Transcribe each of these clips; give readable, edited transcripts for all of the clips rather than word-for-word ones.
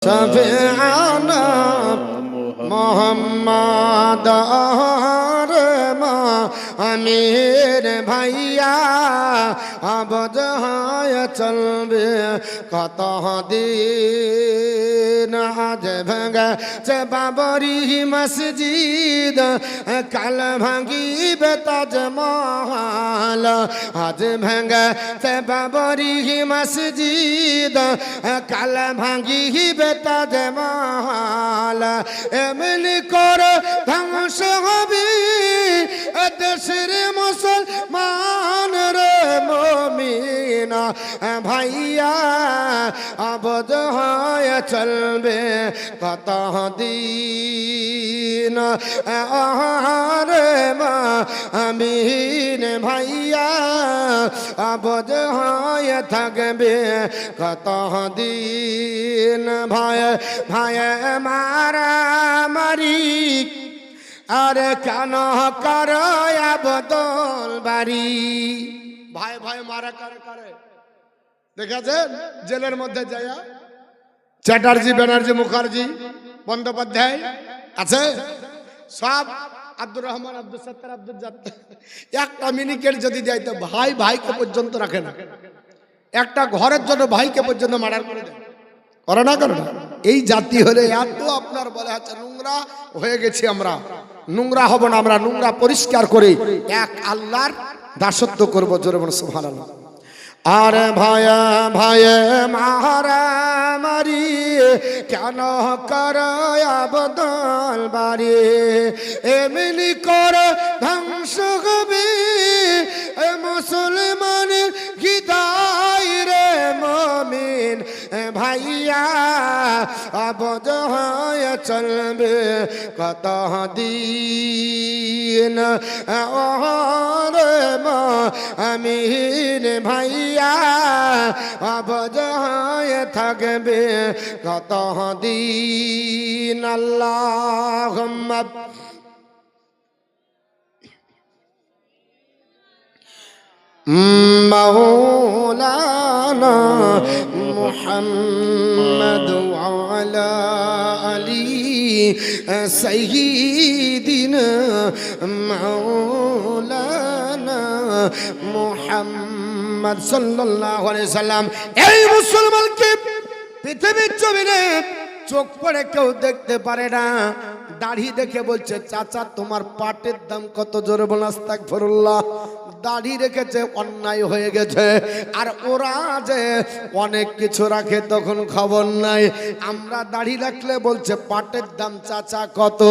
শফিআনা মোহাম্মদ আমির ভাইয়া আবদ হয় চলবে কত দিন আজ ভেঙেছে বাবরি মসজিদ কাল ভাঙিবে তাজমহল আজ ভেঙেছে বাবরি মসজিদ কাল ভাঙিবে তাজমহল এমনি করে ধ্বংস হবে দেশের মুসলমান রে মুমিন ভাইয়া আবদ হয়ে চলবে কত দিন আরে মা আমিন ভাইয়া আবদ হয়ে থাকবে কত দিন ভাই ভাই মারা মারি আরে কেন করো বদল বাড়ি ভাই ভাই মারা করে দেখেছেন জেলের মধ্যে যায়া চ্যাটার্জি ব্যানার্জি মুখার্জি বন্দ্যোপাধ্যায় আছে সব আব্দুর রহমান আব্দুল সত্তার আব্দুল জাত্তার একটা মিনিকেট যদি দেয় তো ভাই ভাইকে পর্যন্ত রাখে না একটা ঘরের জন্য ভাইকে পর্যন্ত মার্ডার করে দেয় করে না এই জাতি হলে এত আপনার বলে আছে নোংরা হয়ে গেছি আমরা নোংরা হব না আমরা নোংরা পরিষ্কার করে এক আল্লাহর দাসত্ব করবো জোরে বলে সুবহানাল্লাহ আরে ভায়া ভায়ে মারা মারি কেন করো বদল বাড়ি এমনি করে ধ্বংস হবে মুসলমানের হৃদয় রে মুমিন ভাইয়া আবদ হয়ে চলবে কত দিন ওরে মা আমিন ভাইয়া আবদ হয়ে থাকবে কত দিন আল্লাহুম্মা مولانا محمد وعلى آله سيدنا مولانا محمد صلى الله عليه وسلم এই মুসলমানকে পৃথিবীর জমিনে চোখ পড়ে কেউ দেখতে পারে না দাড়ি দেখে বলছে চাচা তোমার পাটের দাম কত জোরে বল আস্তাগফিরুল্লাহ দাড়ি রেখেছে অন্যায় হয়ে গেছে আর ওরা যে অনেক কিছু রাখে তখন খবর নাই আমরা দাড়ি রাখলে বলছে পাটের দাম চাচা কত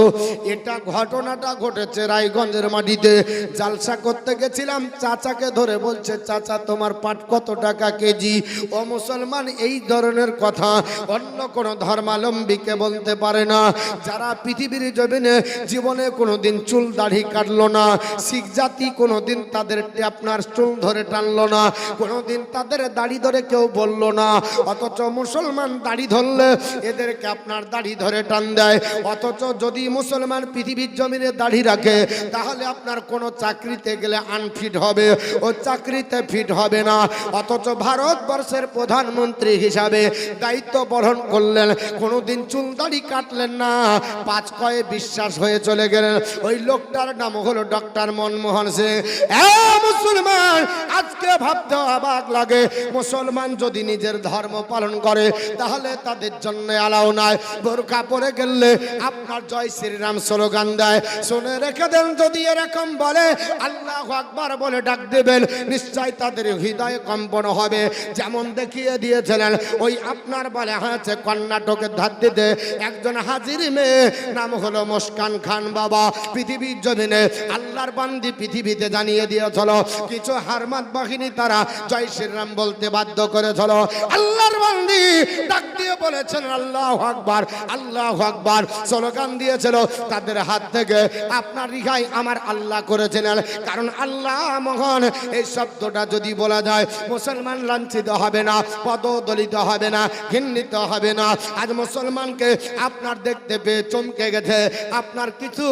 এটা ঘটনাটা ঘটেছে রায়গঞ্জের মাটিতে জালসা করতে গেছিলাম চাচাকে ধরে বলছে চাচা তোমার পাট কত টাকা কেজি ও মুসলমান এই ধরনের কথা অন্য কোনো ধর্মাবলম্বীকে বলতে পারে না যারা পৃথিবীর জমিনে জীবনে কোনোদিন চুল দাড়ি কাটলো না শিখ জাতি কোনোদিন তাদের আপনার চুল ধরে টানলো না কোনোদিন তাদের দাড়ি ধরে কেউ বললো না অথচ মুসলমান দাড়ি ধরলে এদেরকে আপনার দাড়ি ধরে টান দেয় অথচ যদি মুসলমান পৃথিবীর জমিনে দাড়ি রাখে তাহলে আপনার কোনো চাকরিতে গেলে আনফিট হবে ও চাকরিতে ফিট হবে না অথচ ভারতবর্ষের প্রধানমন্ত্রী হিসাবে দায়িত্ব বহন করলেন কোনোদিন চুল দাড়ি কাটলেন না পাঁচ কয়ে বিশ্বাস হয়ে চলে গেলেন ওই লোকটার নাম হলো ডক্টর মনমোহন সিং মুসলমান আজকে ভাবতে অবাক লাগে মুসলমান যদি নিজের ধর্ম পালন করে তাহলে তাদের জন্য অ্যালাউ নাই বোরকা পরে গেলে আপনার জয় শ্রীরাম স্লোগান দেয় শুনে রেখে দেন যদি এরকম বলে আল্লাহু আকবার বলে ডাক দেবেন নিশ্চয় তাদের হৃদয়ে কম্পন হবে যেমন দেখিয়ে দিয়েছিলেন ওই আপনার বলে আছে কর্ণাটকের ধাত্রীতে একজন হাজির মেয়ে নাম হলো মুস্কান খান বাবা পৃথিবীর জমিনে আল্লাহর বান্দি পৃথিবীতে জানিয়ে দিয়েছিল কিছু হারমাত বাহিনী তারা জয় শ্রীরাম বলতে বাধ্য করেছিল আল্লাহর বান্দি ডাক দিয়ে বলেছেন আল্লাহু আকবার স্লোগান দিয়েছিল তাদের হাত থেকে আপনার রিহাই আমার আল্লাহ করেছিলেন কারণ আল্লাহ মহান এই শব্দটা যদি বলা যায় মুসলমান লাঞ্ছিত হবে না পদদলিত হবে না ঘৃণিত হবে না আজ মুসলমানকে আপনার দেখতে পেয়ে চমকে গেছে। আপনার কিছু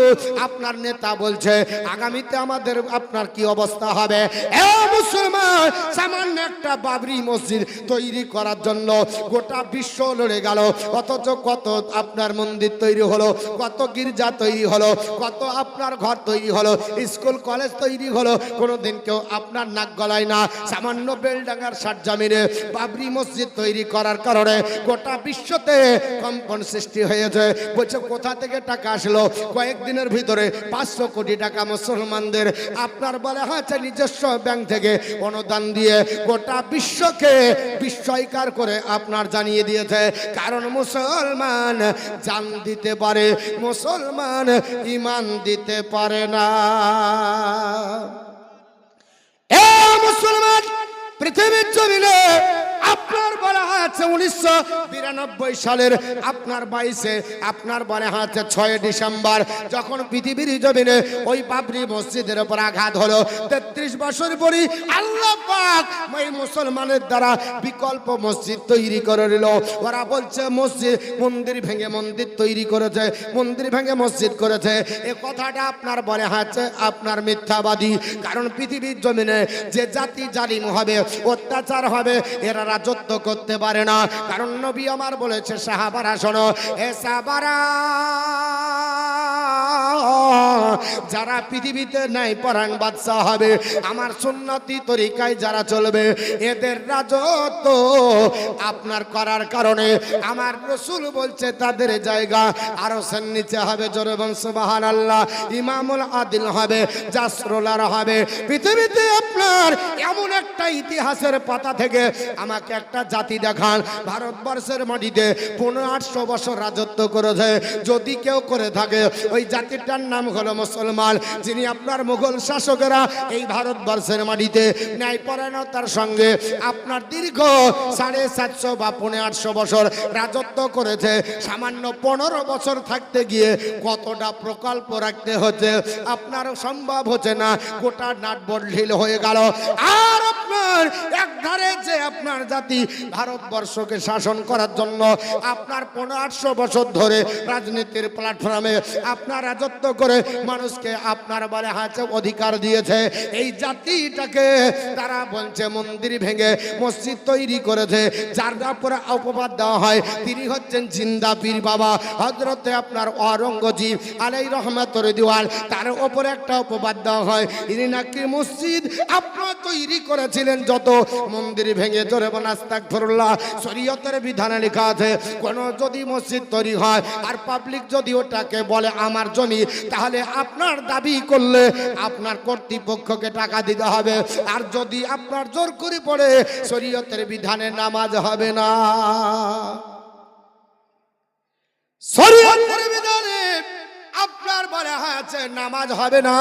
আপনার নেতা বলছে আগামীতে আমাদের আপনার কি অবস্থা হবে। এ মুসলমান, সামান্য একটা বাবরি মসজিদ তৈরি করার জন্য গোটা বিশ্ব লড়ে গেল, অথচ কত আপনার মন্দির তৈরি হলো, কত গির্জা তৈরি হলো, কত আপনার ঘর তৈরি হলো, স্কুল কলেজ তৈরি হলো, কোনোদিন কেউ আপনার নাক গলায় না। সামান্য বেলডাঙ্গার সারজামিনে বাবরি মসজিদ তৈরি করার কারণে গোটা বিশ্বতে কম্পন সৃষ্টি হয়েছে। বলছে কোথা থেকে টাকা আসলো? কয়েকদিনের ভিতরে 500 কোটি টাকা মুসলমানদের আপনার বলে হয়েছে নিজস্ব ব্যাংক থেকে অনুদান দিয়ে গোটা বিশ্বকে বিস্ময়কার করে আপনার জানিয়ে দিয়েছে। কারণ মুসলমান জান দিতে পারে, মুসলমান ঈমান দিতে পারে না। এ মুসলমান, পৃথিবীর জমিনে আপনার বলা আছে 1992 সালের আপনার 22-এ আপনার বলা আছে 6 ডিসেম্বর যখন পৃথিবীর জমিনে ওই বাবরি মসজিদের উপর আঘাত হলো। 33 বছর পরে আল্লাহ পাক ওই মুসলমানের দ্বারা বিকল্প মসজিদ তৈরি করে দিল। ওরা বলছে মসজিদ মন্দির ভেঙে মন্দির তৈরি করেছে, মন্দির ভেঙে মসজিদ করেছে। এ কথাটা আপনার বলে আছে আপনার মিথ্যাবাদী। কারণ পৃথিবীর জমিনে যে জাতি জালিম হবে, অত্যাচার হবে, এরা রাজত্ব করতে পারে না। কারণ নবী আমার বলেছে সাহাবারা শোনো, এ সাহাবারা যারা পৃথিবীতে নাই পরাণ বাদশা হবে, আমার সুন্নতি তরিকায় যারা চলবে, এদের রাজত্ব আপনার করার কারণে আমার রাসূল বলছে তাদের জায়গা আরশের নিচে হবে। জোরে বলুন সুবহানাল্লাহ। ইমামুল আদিল হবে, জাসরুলার হবে। পৃথিবীতে আপনার এমন একটা ইতিহাসের পাতা থেকে আমাকে একটা জাতি দেখান ভারতবর্ষের মাটিতে 1500 বছর রাজত্ব করেছে। যদি কেউ করে থাকে ওই জাতিটার নাম হলো মুসলমান। যিনি আপনার মুঘল শাসকেরা এই ভারতবর্ষের মাটিতে ন্যায়পরায়ণতার সঙ্গে আপনার দীর্ঘ 750 বা 850 বছর রাজত্ব করেছে। সামান্য 15 বছর থাকতে গিয়ে কতটা প্রকল্প রাখতে হচ্ছে আপনার সম্ভব হচ্ছে না। গোটা নাট বদলিল হয়ে গেল। আর আপনার একধারে যে আপনার জাতি ভারতবর্ষকে শাসন করার জন্য আপনার 1500 বছর ধরে রাজনীতির প্ল্যাটফর্মে আপনার রাজত্ব করে মানুষকে আপনার বলে হাতে অধিকার দিয়েছে, এই জাতিটাকে তারা বলছে মন্দির ভেঙে মসজিদ তৈরি করেছে। যার উপরে অপবাদ দেওয়া হয় তিনি হচ্ছেন জিন্দা পীর বাবা হযরতে আপনার ঔরঙ্গজেব আলাইহির রহমাতুর দিওয়াল। তার উপরে একটা অপবাদ দেওয়া হয় ইনি নাকি মসজিদ আপনারা তৈরি করেছিলেন। যত মন্দির ভেঙে জোরে বলেন আস্তাগফিরুল্লাহ। শরীয়তের বিধানে লেখা আছে কোন যদি মসজিদ তৈরি হয় আর পাবলিক যদি ওটাকে বলে আমার জমি, তাহলে আপনার দাবি করলে আপনার কর্তৃপক্ষকে টাকা দিতে হবে। আর যদি আপনার জোর করে পড়ে শরীয়তের বিধানে নামাজ হবে না। শরীয়তের বিধানে আপনার বলে আছে নামাজ হবে না,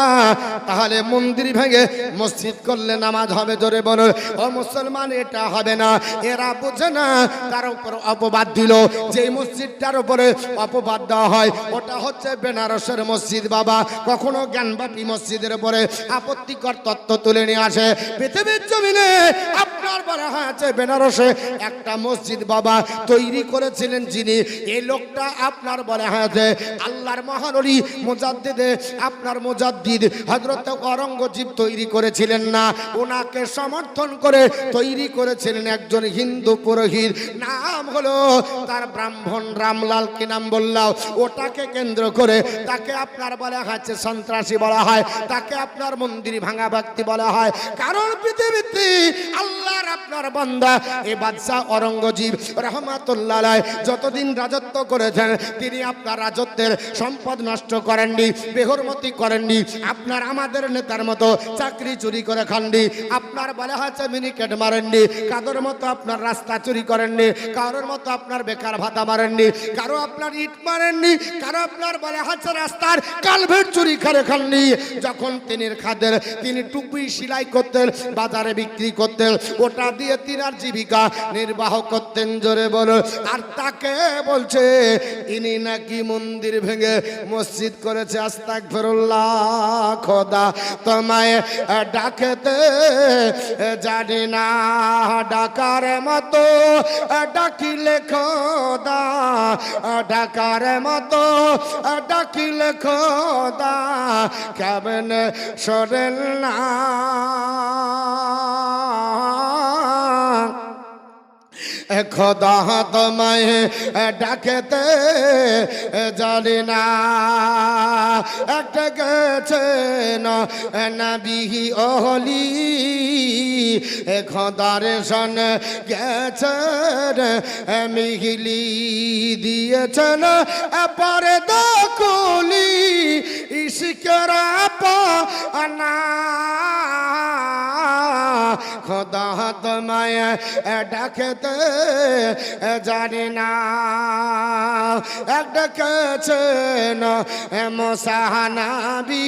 তাহলে মন্দির ভেঙে মসজিদ করলে নামাজ হবে। জোরে বলো ও মুসলমান, এটা হবে না। এরা বোঝে না, তার উপর অপবাদ দিল। যে মসজিদটার উপরে অপবাদ দেওয়া হয় ওটা হচ্ছে বেনারসের মসজিদ বাবা। কখনো জ্ঞানবাপী মসজিদের উপরে আপত্তিকর তত্ত্ব তুলে নিয়ে আসে। পৃথিবীর জমিনে আপনার বলা আছে বেনারসে একটা মসজিদ বাবা তৈরি করেছিলেন যিনি, এই লোকটা আপনার বলা আছে আল্লাহর মহান মুজাদ্দিদে আপনার মুজাদ্দিদ হযরত ঔরঙ্গজেব তৈরি করেছিলেন না, ওনাকে সমর্থন করে তৈরি করেছিলেন একজন হিন্দু পুরোহিত। নাম হলো তার ব্রাহ্মণ রামলাল, কি নাম বললাম, ওটাকে কেন্দ্র করে তাকে আপনার বলা হচ্ছে সন্ত্রাসী বলা হয়, তাকে আপনার মন্দির ভাঙা ব্যক্তি বলা হয়। কারণ পৃথিবীতে আল্লাহর আপনার বান্দা এই বাদশা ঔরঙ্গজেব রহমাতুল্লাহ আলাইহি যতদিন রাজত্ব করেছেন তিনি আপনার রাজত্বের সম্পদ নষ্ট করেননি, বেহরমতি করেননি। আপনার আমাদের নেতার মতো চাকরি চুরি করে খাননি, আপনার বলা হচ্ছে মিনিকেট মারেননি, কারোর মতো আপনার রাস্তা চুরি করেননি, কারোর মতো আপনার বেকার ভাতা মারেননি, কারো আপনার ইট মারেননি, কারো আপনার বলা হচ্ছে রাস্তার কালভেট চুরি করে খাননি। যখন তিনি টুপি সেলাই করতেন, বাজারে বিক্রি করতেন, ওটা দিয়ে তিনার জীবিকা নির্বাহ করতেন। জোরে বলো। আর তাকে বলছে ইনি নাকি মন্দির ভেঙে মসজিদ করে করেছে আস্তাগফিরুল্লাহ। খোদা তোমায় ডাকতে জানি না, ডাকার মতো ডাকিলে খোদা, ডাকার মতো ডাকিলে খোদা কেমন শোনেন না। খোদা তোমায় ডাকতে জানি না, একটা গেছেন নবী ওলি, খোদার সন গেছেন মিহিলি, দিয়েছেন পরে দকুলি ইশকের পানা। খোদা তোমায় ডাকতে জানি না, এক ডেকেছেন মুসা নবী,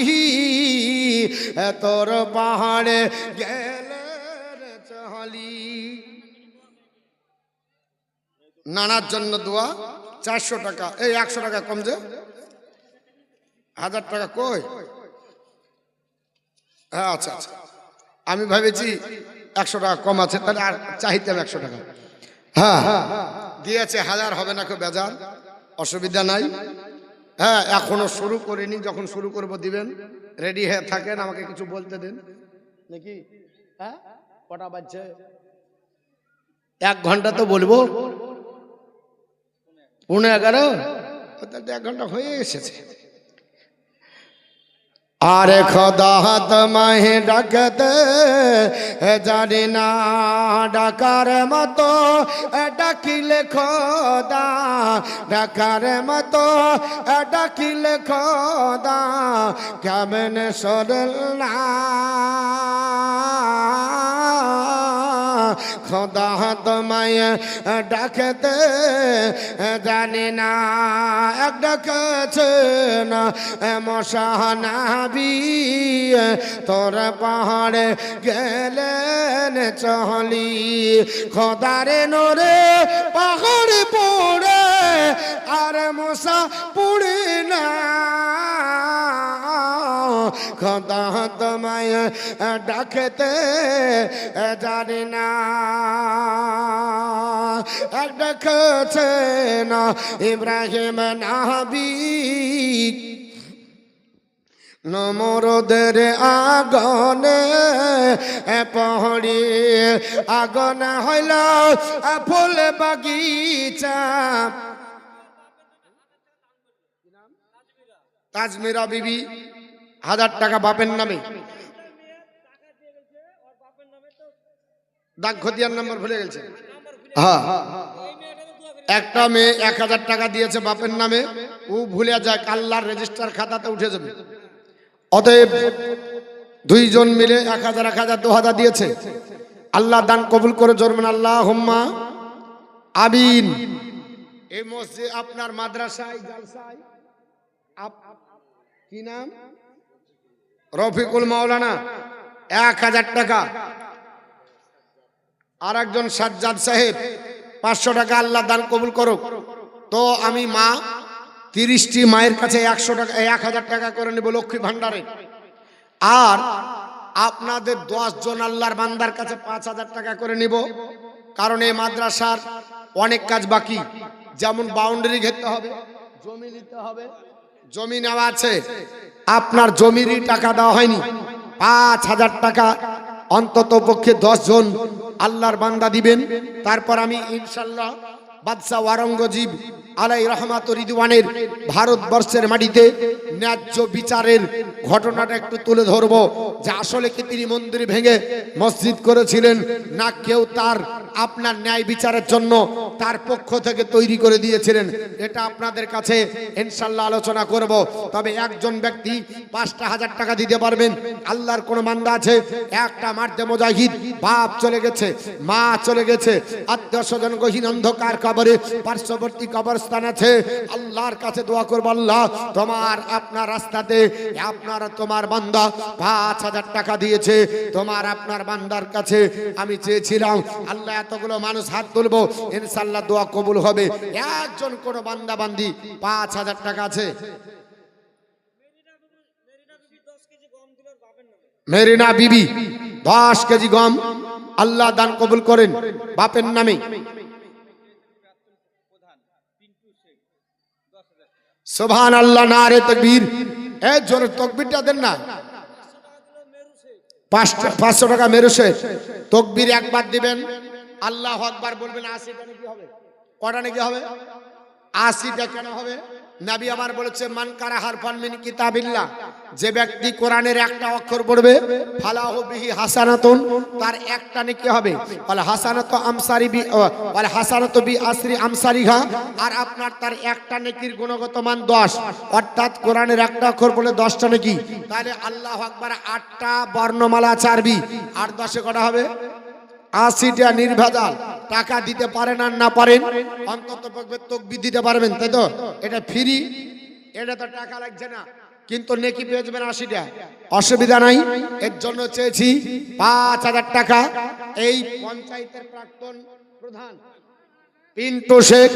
তোর পাহাড়ে গেলেন চলি। নানার জন্য দোয়া 400 টাকা, এই 100 টাকা কম যে 1000 টাকা কই? হ্যাঁ আচ্ছা আচ্ছা, আমি ভেবেছি 100 টাকা কম আছে, তাহলে আর চাইতাম 100 টাকা। হ্যাঁ দিয়েছে, 1000 হবে না, কেউ বেজার, অসুবিধা নাই। হ্যাঁ এখনো শুরু করিনি, যখন শুরু করব দিবেন, রেডি হয়ে থাকেন, আমাকে কিছু বলতে দিন নাকি। হ্যাঁ কটা বাজছে? 1 ঘন্টা তো বলবো, 11:15, 1 ঘন্টা হয়ে এসেছে। আরে খোদা তোমায় ডাকতে জানি না, ডাকার মতো ডাকিলে খোদা, ডাকার মতো ডাকিলে খোদা কেমন শোনেন না। খোদা তোমায় ডাকতে জানি না, এক ডাকছেন মুসা নবী, তোর পাহাড়ে গেলেন চলি। খোদারে নোরে পাহাড়ে পড়ে আর মুসা পড়ে না। খোদা তোমায় ডাকতে জানি না, এক ডাকছেন ইব্রাহিম নবী, নমরুদের আগুনে পড়ি, আগুন হইল ফুল বাগিচা। তাজমিরা বিবি 1000 টাকা বাপের নামে, ডাক খতিয়ার নম্বর ভুলে গেছে। হ্যাঁ একটা মেয়ে 1000 টাকা দিয়েছে বাপের নামে, ও ভুলে যায়, আল্লাহর রেজিস্টার খাতাতে উঠে যাবে। অতএব 2 জন মিলে 1000 1000 2000 দিয়েছে। আল্লাহ দান কবুল করে জোরমান আল্লাহুম্মা আমিন। এই মসজিদ আপনার মাদ্রাসায় জালসায় কি নাম? রফিকুল মাওলানা 1000 টাকা, আর একজন সাজ্জাদ সাহেব 500 টাকা। আল্লাহ দান কবুল করুক। তো আমি মা 30টি মায়ের কাছে 100 টাকা 1000 টাকা করে নেব লক্ষ্মী ভান্ডারে, আর আপনাদের 10 জন আল্লাহর বান্দার কাছে 5000 টাকা করে নেব। কারণ এই মাদ্রাসার অনেক কাজ বাকি, যেমন বাউন্ডারি ঘেরতে হবে, জমি নিতে হবে, জমি নেওয়া আছে, আপনার জমিরই টাকা দেওয়া হয়নি। 5000 টাকা অন্তত পক্ষে 10 জন আল্লাহর বান্দা দিবেন। তারপর আমি ইনশাআল্লাহ বাদশাহ ওয়ারঙ্গজীব আলাই রহমাত রিদওয়ানের ভারতবর্ষের মাটিতে ন্যায্য বিচারের ঘটনাটা একটু তুলে ধরব, যে আসলে কি তিনি মন্দির ভেঙে মসজিদ করেছিলেন, না কেউ তার আপনার ন্যায় বিচারের জন্য তার পক্ষ থেকে তৈরি করে দিয়েছিলেন। এটা আপনাদের কাছে ইনশাআল্লাহ আলোচনা করব। তবে একজন ব্যক্তি 5000 টাকা দিতে পারবেন। আল্লাহর কোন বান্দা আছে, একটা মারতে মুজাহিদ, বাপ চলে গেছে, মা চলে গেছে, আত্মীয় স্বজন গহীন অন্ধকার কবরে পার্শ্ববর্তী কবরস্থান আছে, আল্লাহর কাছে দোয়া করব, আল্লাহ তোমার আপনার রাস্তাতে আপনার তোমার বান্দা 5000 টাকা দিয়েছে, তোমার আপনার বান্দার কাছে আমি চেয়েছিলাম আল্লাহ এতগুলো মানুষ হাত তুলবো, ইনশাআল্লাহ দোয়া কবুল হবে। একজন কোন বান্দা বান্দি 5000 টাকা আছে? মেরিনা বিবি 10 কেজি গম আল্লাহ দান কবুল করেন বাপের নামে। সুবহানাল্লাহ, নারে তাকবীর। এই জোরে তাকবীরটা দেন না। 500 টাকা মেরু শেখ তাকবীর একবার দিবেন, আল্লাহু আকবার বলবেন। 80টা নাকি হবে? কটা নাকি হবে? 80টা কেন হবে? নবী আমার বলেছে, মান কারা হারফান মিন কিতাবিল্লাহ, যে ব্যক্তি কোরআনের একটা অক্ষর পড়বে, ফালাহু বিহি হাসানাতুন, তার একটা নেকি হবে। ওয়াল হাসানাতু আমসারি বি ওয়াল হাসানাতু বি আসরি আমসারিহা, আর আপনার তার একটা নেকির গুণগত মান 10, অর্থাৎ কোরআনের একটা অক্ষর পড়লে 10টা নেকি। তাহলে আল্লাহু আকবার 8টা বর্ণমালা চারবি, আর 10-এ কটা হবে? 80টা নির্ভেজাল। টাকা দিতে পারেন আর না পারেন, অন্তত পক্ষে তাকবীর দিতে পারবেন, তাই তো? এটা ফ্রি, এটা তো টাকা লাগছে না, কিন্তু নেকি পেয়ে যাবেন 80টা, অসুবিধা নাই। এর জন্য চেয়েছি 5000 টাকা। এই পঞ্চায়েতের প্রাক্তন প্রধান পিন্টু শেখ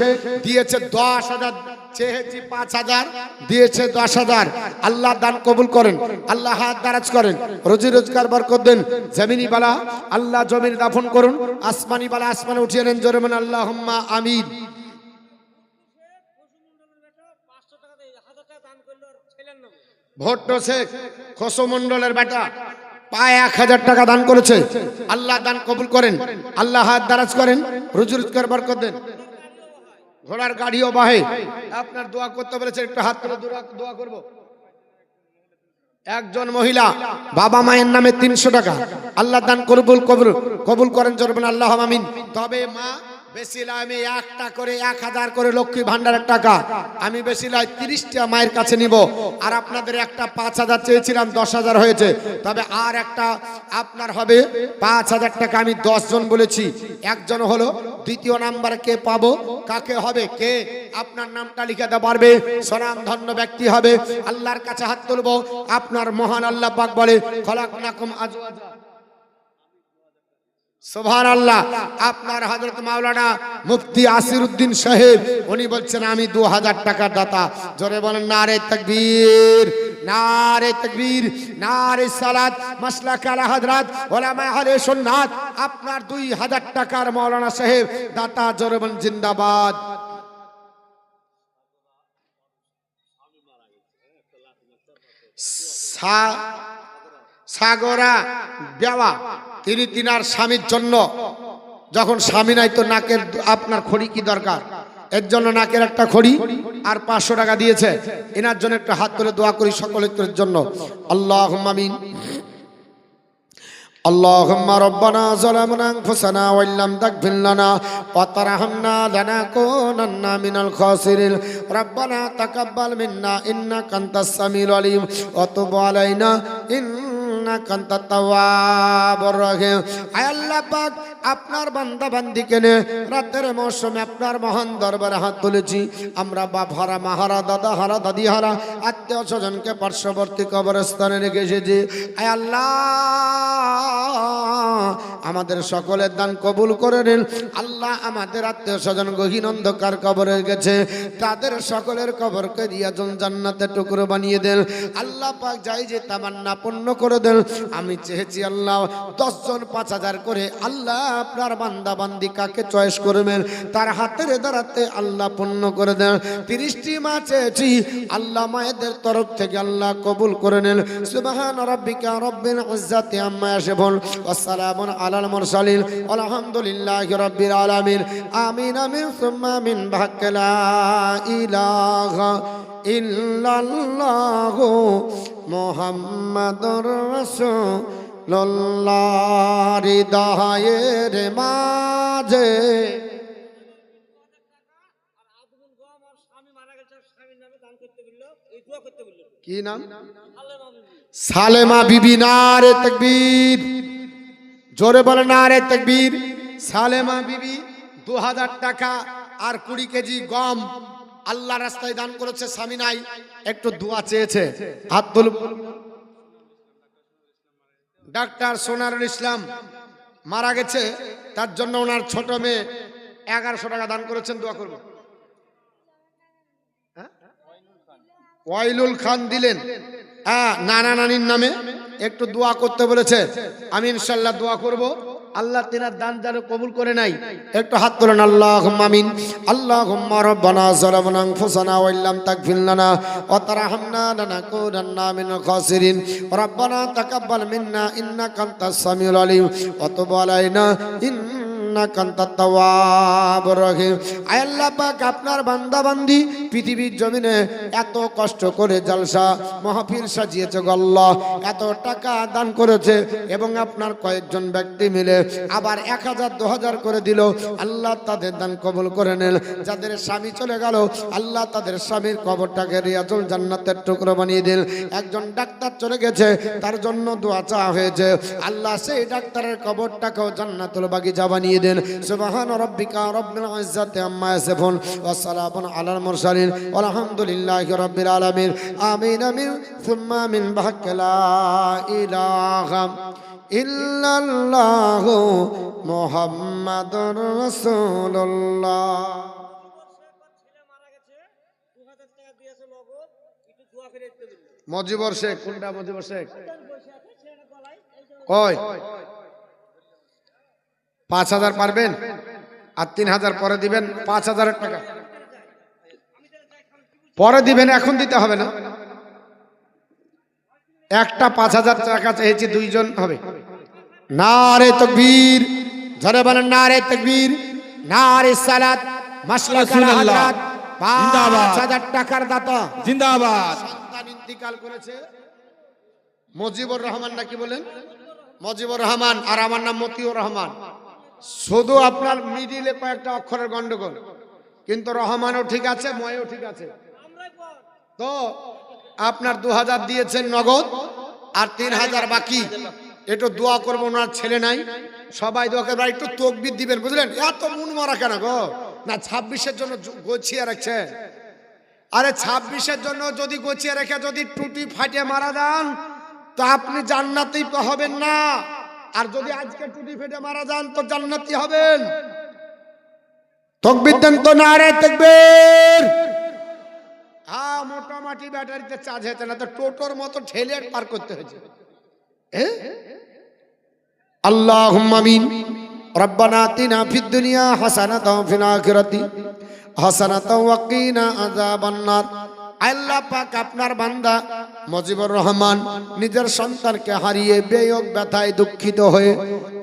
দিয়েছে 10,000, চেয়েছি 5,000, দিয়েছে 10,000। আল্লাহ দান কবুল করেন, আল্লাহ হাত দারাজ করেন, রুজি রোজগার বরকত দেন। জমিনি বালা আল্লাহ জমিনে দাফন করুন, আসমানি বালা আসমানে উঠিয়ে নেন। জোরে বলেন আল্লাহুম্মা আমিন। ভট্ট শেখ খোসমন্ডলের বেটা পায় 1000 টাকা দান করেছে, আল্লাহ দান কবুল করেন, আল্লাহ হাত দারাজ করেন, রুজি রোজগার বরকত দেন। ঘোড়ার গাড়িও বাহে, আপনার দোয়া করতে বলেছে, একটু হাত তুলে দোয়া করব। একজন মহিলা বাবা মায়ের নামে 300 টাকা, আল্লাহ দান কবুল করেন। জোরবেন আল্লাহ আমিন। তবে মা বেশি লাই, আমি 1টা করে 1000 করে লক্ষ্মী ভান্ডারের টাকা আমি বেশি লাই 30টা মায়ের কাছে নিব। আর আপনাদের একটা 5000 চেয়েছিলাম, 10,000 হয়েছে। তবে আর একটা আপনার হবে 5000 টাকা। আমি 10 জন বলেছি, একজন হলো। দ্বিতীয় নাম্বার কে পাবো, কাকে হবে, কে আপনার নামটা লিখে দিতে পারবে, সনাম ধন্য ব্যক্তি হবে। আল্লাহর কাছে হাত তুলবো। আপনার মহান আল্লাহ পাক বলে, খলাকনাকুম আজওয়াজা। সুবহানাল্লাহ। আপনার হযরত মাওলানা মুফতি আসিরউদ্দিন সাহেব উনি বলছেন, আমি 2000 টাকার দাতা। জোরে বলেন নারে তাকবীর, নারে তাকবীর, নারে সালাত। মাসলাক আলা হযরত উলামা আহলে সুন্নাত আপনার 2000 টাকার মাওলানা সাহেব দাতা। জোরে বলেন জিন্দাবাদ। সাগরা বেওয়া, তিনি তিনার স্বামীর জন্য, যখন স্বামী নাই তো নাকের আপনার খড়ি কি দরকার, এর জন্য নাকের একটা খড়ি আর 500 টাকা দিয়েছে। এনার জন্য একটা হাত তুলে দোয়া করি সকলের জন্য। আল্লাহুম্মা আমিন। আল্লাহুম্মা রব্বানা যালামনা আনফুসানা ওয়া ইল্লাম তাগফির লানা ওয়া তারহামনা লানাকুনান্না মিনাল খাসিরিন। রব্বানা তাকাব্বাল মিন্না ইন্নাকা আনতাস সামিউল আলিম ওয়া তুব আলাইনা ইন্নাকা আনতাত তাওয়াবুর রহিম। আয় আল্লাহ পাক, আপনার বান্দা বান্দিকে নিয়ে রাতের মৌসুমে আপনার মহান দরবারে হাত তুলেছি। আমরা বাপ হারা, মা হারা, দাদা হারা, দাদি হারা, আত্মীয় স্বজনকে পার্শ্ববর্তী কবরস্থানে রেখে এসেছি। আয় আল্লাহ, আমাদের সকলের দান কবুল করে নিন। আল্লাহ, আমাদের আত্মীয় স্বজন গহীন অন্ধকার কবরে গেছে, তাদের সকলের কবরকে দিয়াজন জান্নাতে টুকরো বানিয়ে দেন। আল্লাহ পাক যাই যে তামান্না পূর্ণ করে দেন। আমি চেয়েছি আল্লাহ 10 জন 5000 করে। আল্লাহ, আপনার বান্দা বান্দি কাকে চয়েস করবেন তার হাতের দ্বারাতে আল্লাহ পূর্ণ করে দেন। 30টি মা চেয়েছি, আল্লাহ মায়েদের তরফ থেকে আল্লাহ কবুল করে নেন। সুবহান রাব্বিকা রাব্বিল ইজ্জাতি আম্মা ইয়াসিফুন ওয়া সালামুন আলাল মুরসালিন আলহামদুলিল্লাহি রাব্বিল আলামিন। আমিন আমিন সুম্মা আমিন। বাহাক লা ইলাহা ইল্লাল্লাহু মুহাম্মাদুর রাসূলুল্লাহ। হৃদয়ের মাঝে কি নাম? সালেমা বিবি। নারে তাকবীর, জোরে বলেন নারে তাকবীর। সালেমা বিবি 2000 টাকা আর 20 কেজি গম আল্লাহ রাস্তায় দান করেছে। স্বামী নাই, একটু দোয়া চেয়েছে, হাত তুলুন। ডাক্তার সোনারুল ইসলাম মারা গেছে, তার জন্য ওনার ছোট মেয়ে 1100 টাকা দান করেছেন, দোয়া করব। ওয়াইলুল খান দিলেন নানা নানির নামে একটু দোয়া করতে বলেছে, আমি ইনশাআল্লাহ দোয়া করব। আল্লাহ তিনার দান যেন কবুল করে নাই। একটু হাত তোলেন, আল্লাহুম্মা আমিন। আল্লাহুম্মা রাব্বানা যালামনা আনফুসানা ওয়া ইল্লাম তাগফির লানা ওয়া তারহামনা লানাকুনান্না মিনাল খাসিরিন। রাব্বানা তাকাব্বাল মিন্না ইন্নাকা আনতাস সামিউল আলিম ওয়া তুব আলাইনা ইন্নাকা আনতাত তাওয়াবুর রহিম। আয় আল্লাহ পাক, আপনার বান্দা বান্দি পৃথিবীর জমিনে এত কষ্ট করে জলসা মাহফিল সাজিয়েছে গো আল্লাহ, এত টাকা দান করেছে এবং আপনার কয়েকজন ব্যক্তি মিলে আবার 1000 2000 করে দিল। আল্লাহ তাদের দান কবুল করে নেন। যাদের স্বামী চলে গেল আল্লাহ তাদের স্বামীর কবরটাকে রিয়াজুল জান্নাতের টুকরো বানিয়ে দিন। একজন ডাক্তার চলে গেছে, তার জন্য দোয়া চাওয়া হয়েছে, আল্লাহ সেই ডাক্তারের কবরটাকেও জান্নাতুল বাগিচা বানিয়ে দেন। সুবহান রাব্বিকা রাব্বিল ইজ্জাতি আম্মা ইয়াসিফুন ওয়া সালামুন আলাল মুরসালিন আলহামদুলিল্লাহি রাব্বিল আলামিন। আমিন আমিন সুম্মা আমিন। বাহাক্কা ইলাহা ইল্লাল্লাহু মুহাম্মাদুর রাসূলুল্লাহ। মজিবর শেখ, কোনটা মজিবর শেখ? কয় 5000 পারবেন আর 3000 পরে দিবেন। 5000 টাকা পরে দিবেন, এখন দিতে হবে না। একটা 5000 টাকা চেয়েছি, দুইজন হবে। নারে তাকবীর, জোরে বলেন নারে তাকবীর, নারে সালাত। মাশাআল্লাহ হযরত 5000 টাকার দাতা জিন্দাবাদ। সন্তান ইন্তিকাল করেছে মুজিবুর রহমান, নাকি বলেন? মুজিবুর রহমান, আর আমার নাম মতিউর রহমান। শুধু আপনার মিডিলে কয়েকটা অক্ষরের গন্ডগোল, কিন্তু রহমানও ঠিক আছে, ময়ও ঠিক আছে। তো আপনার 2000 দিয়েছেন নগদ আর 3000 বাকি। একটু দোয়া করবো, ওনার ছেলে নাই, সবাই দোয়া করবেন। একটু তাকবীর দিবেন, বুঝলেন? এত মন মারা কেন গো? না 26-এর জন্য গোছিয়ে রাখছে। আরে 26-এর জন্য যদি গোছিয়ে রেখে যদি টুটি ফাটিয়ে মারা যান তো আপনি জান্নাতেই হবেন না, আর যদি আজকে টুটি ফেটে মারা যান তো জান্নাতি হবেন। তাকবীর দেন তো, নারে তাকবীর। হ্যাঁ, মোটামুটি ব্যাটারিতে চার্জ হয়েছে না তো টোটোর মতো ঠেলে পার করতে হয়েছে। আল্লাহুম্মা আমিন। রব্বানা আতিনা ফিদ দুনিয়া হাসানাতাও ওয়া ফিল আখিরাতি হাসানাতাও ওয়া কিনা আযাবান নার। আল্লাহ পাক, আপনার বান্দা মুজিবুর রহমান নিজের সন্তানকে হারিয়ে বেয়োগ ব্যথায় দুঃখিত হয়ে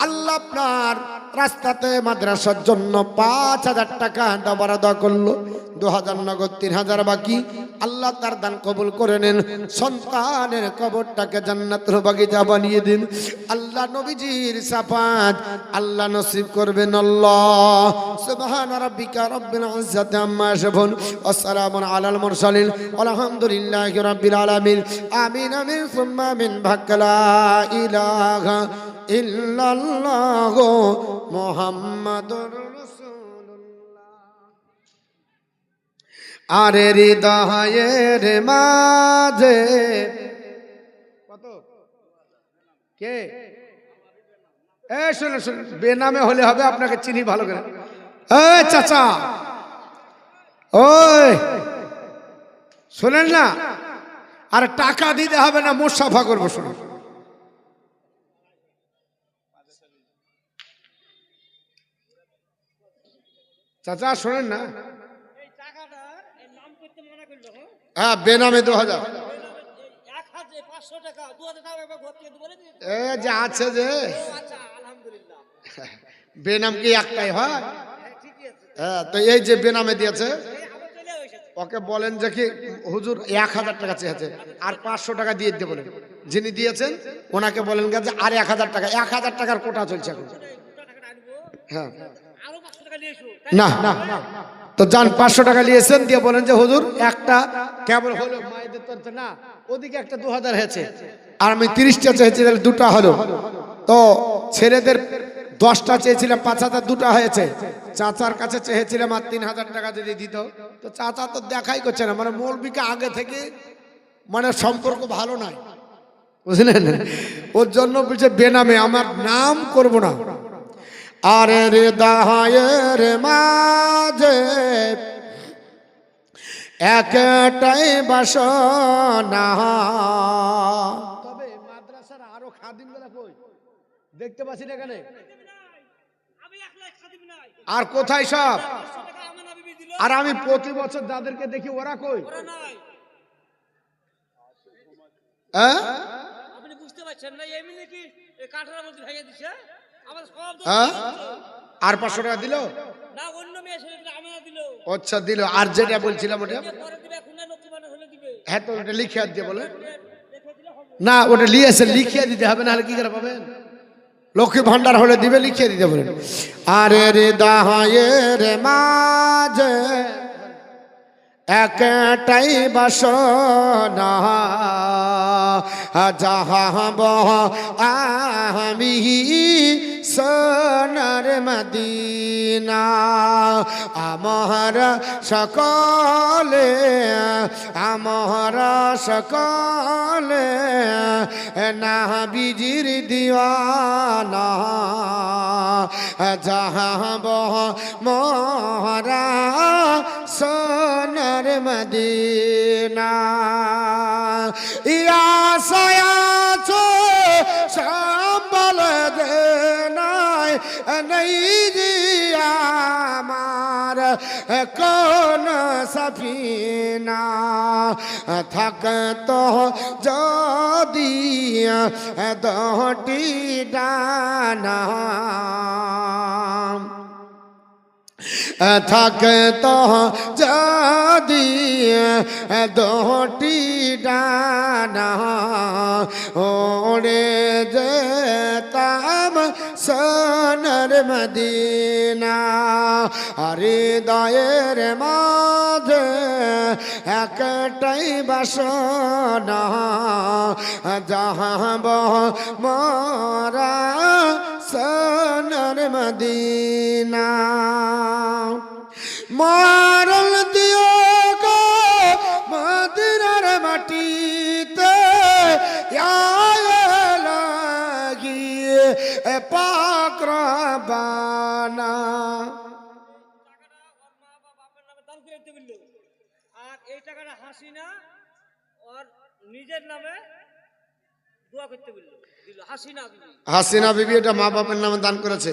আল্লাহ আপনার রাস্তাতে মাদ্রাসার জন্য 5000 টাকা বরাদ্দ করলো। 2000 নগদ, 3000 বাকি। আল্লাহ তার দান কবুল করে নেন। সন্তানের কবরটাকে জান্নাতের বাগিচা বানিয়ে দিন। আল্লাহ নবীজির শাফাত আল্লাহ নসিব করবেন। আল্লাহ সুবহান রাব্বিকা রাব্বিল ইজ্জাতি আম্মা ইয়াসিফুন ওয়া সালামুন আলাল মুরসালিন আলহামদুলিল্লাহি রাব্বিল আলামিন। আমিন আমিন সুম্মা আমিন। বাক্লা ইলাহা ইল্লাল্লাহু মুহাম্মাদুর রাসূলুল্লাহ। আরে হৃদয়ের মাঝে কত কে? শুনে শুনে, বেনামে হলে হবে, আপনাকে চিনি ভালো করে। চাচা, ওই শোনেন না, আর টাকা দিতে হবে না, মুসাফা করবো। শুনুন, চাচা শোনেন না, হ্যাঁ বেনামে 2000 যে আছে, যে বেনাম কি একটাই হয়? হ্যাঁ, তো এই যে বেনামে দিয়েছে ওকে বলেন যে কি হুজুর 1000 টাকা চেয়েছে, আর 500 টাকা দিয়ে দিতে বলেন। যিনি দিয়েছেন ওনাকে বলেন যে আর 1000 টাকা, 1000 টাকার কোটা চলছে এখন। হ্যাঁ না না, তো যান 500 টাকা নিয়েছেন, দিয়ে বলেন যে হুজুর একটা কেবল হলো, মায়েদের তো না, ওদিকে একটা 2000 হয়েছে, আর আমি 30টা চেয়েছি, তাহলে 2টা হলো। তো ছেলেদের 10টা চেয়েছিলাম, 5000, 2টা হয়েছে। চাচার কাছে চেয়েছিলাম আর 3000 টাকা যদি দিত, তো চাচা তো দেখাই করছে না, মানে মৌলবীকে আগে থেকে মানে সম্পর্ক ভালো নাই, বুঝলেন? ওর জন্য বলছে বেনামে, আমার নাম করব না। আরে হৃদয়ের মাঝে একটাই বাসনা। তবে মাদ্রাসার দেখতে পাচ্ছি না এখানে। আর কোথায় সব? আর আমি প্রতি বছর যাদেরকে দেখি ওরা কই? হ্যাঁ আপনি বুঝতে পারছেন না এমনি কি কাঠের মধ্যে ভেঙে দিছে আমার সব হ্যাঁ। আর 500 টাকা দিল না অন্য মেয়ে ছেলে আমি না দিল। আচ্ছা দিল। আর যেটা বলছিলাম ওটা পরে দিবে খুনা নতুন মানে হলে দিবে। হ্যাঁ তো ওটা লিখে দিয়ে বলে দেখে দিলে হবে না, ওটা লিয়েছে লিখিয়ে দিতে হবে, না হলে কি করে পাবেন? লক্ষ্মী ভান্ডার হলে দিবে, লিখিয়ে দিতে বলেন। আরে হৃদয়ের মাঝে একটাই বাসনা, যাহাব আমি সোনার মদিনা। আমার সকলে না বিজির দিওয়ানা, যাহাব মহারা সোনার মদিনা। ইয়া সায়াছো সম্বল দেনাই নেই জি আমার কোন সফিনা, থাকতো যদি দোটি ডানা, থাকতো যদি দুটি ডানা, ওড়ে যেতাম সোনার মদিনা। হৃদয়ের মাঝে একটাই বাসনা, যাহাব মোরা সোনার মদিনা। মরল দিও গো মদিনার মাটিতে, লাগিয়ে পাক রব্বানা। আর এই টাকাটা হাসিনা ওর নিজের নামে দোয়া করতে বলল দিল। হাসিনা বিবি এটা মা বাপের নামে দান করেছে,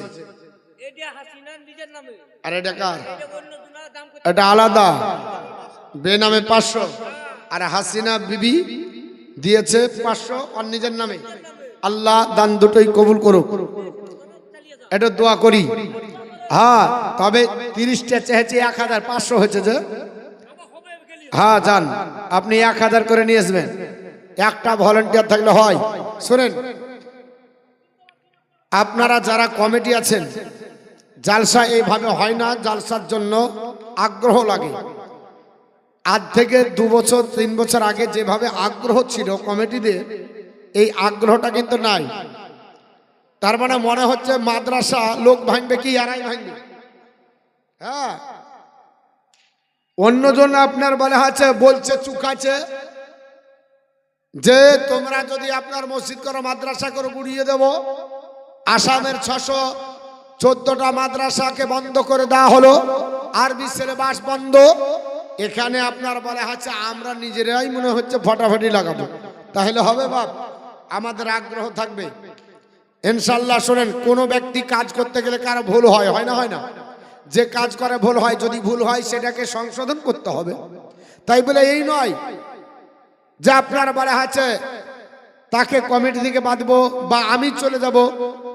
এটা হাসিনা নিজের নামে। আর এটা কার? এটা অন্য দুনা দাম করতে এটা আলাদা, বেনামে 500, আর হাসিনা বিবি দিয়েছে 500 আর নিজের নামে। আল্লাহ দান দুটোই কবুল করুক, এটা দোয়া করি। হ্যাঁ তবে 30টা চেয়েছে 1500 হয়েছে যে। হ্যাঁ যান আপনি 1000 করে নিয়ে আসবেন, একটা ভলান্টিয়ার থাকলে হয়। শুনেন আপনারা যারা কমিটি আছেন, জালসা এইভাবে হয় না, জালসার জন্য আগ্রহ লাগে। আজ থেকে 2 বছর 3 বছর আগে যেভাবে আগ্রহ ছিল কমিটিদের, এই আগ্রহটা কিন্তু নাই। তার মানে মনে হচ্ছে মাদ্রাসা লোক ভাঙবে কি আড়াই ভাঙবে। হ্যাঁ অন্যজন আপনার বলে আছে বলছে চুকাছে যে তোমরা যদি আপনার মসজিদ করো মাদ্রাসা করে গুড়িয়ে দেব। আসামের 614টা মাদ্রাসাকে বন্ধ করে দেওয়া হলো, আরবি সিলেবাস বন্ধ। এখানে আপনার বলে আছে আমরা নিজেরাই মনে হচ্ছে ফটাফটি লাগাবো, তাহলে হবে বাপ? আমাদের আগ্রহ থাকবে ইনশাল্লাহ। শোনেন কোন ব্যক্তি কাজ করতে গেলে কারো ভুল হয়, হয় না? হয় না? যে কাজ করে ভুল হয়, যদি ভুল হয় সেটাকে সংশোধন করতে হবে। তাই বলে এই নয় যে আপনার বলে আছে তাকে কমিটি থেকে বাঁধবো বা আমি চলে যাব,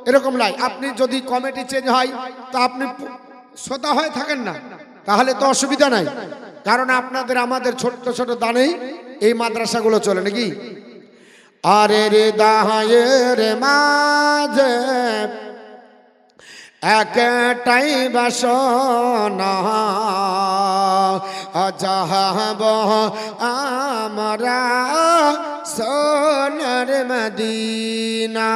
এরকম নয়। আপনি যদি কমিটি চেঞ্জ হয় তো আপনি শ্রোতা হয়ে থাকেন না, তাহলে তো অসুবিধা নাই। কারণ আপনাদের আমাদের ছোট্ট ছোট দানেই এই মাদ্রাসাগুলো চলে নাকি। আরে হৃদয়ের মাঝে একটাই বাসনা, যাহাব আমরা সোনার মদিনা।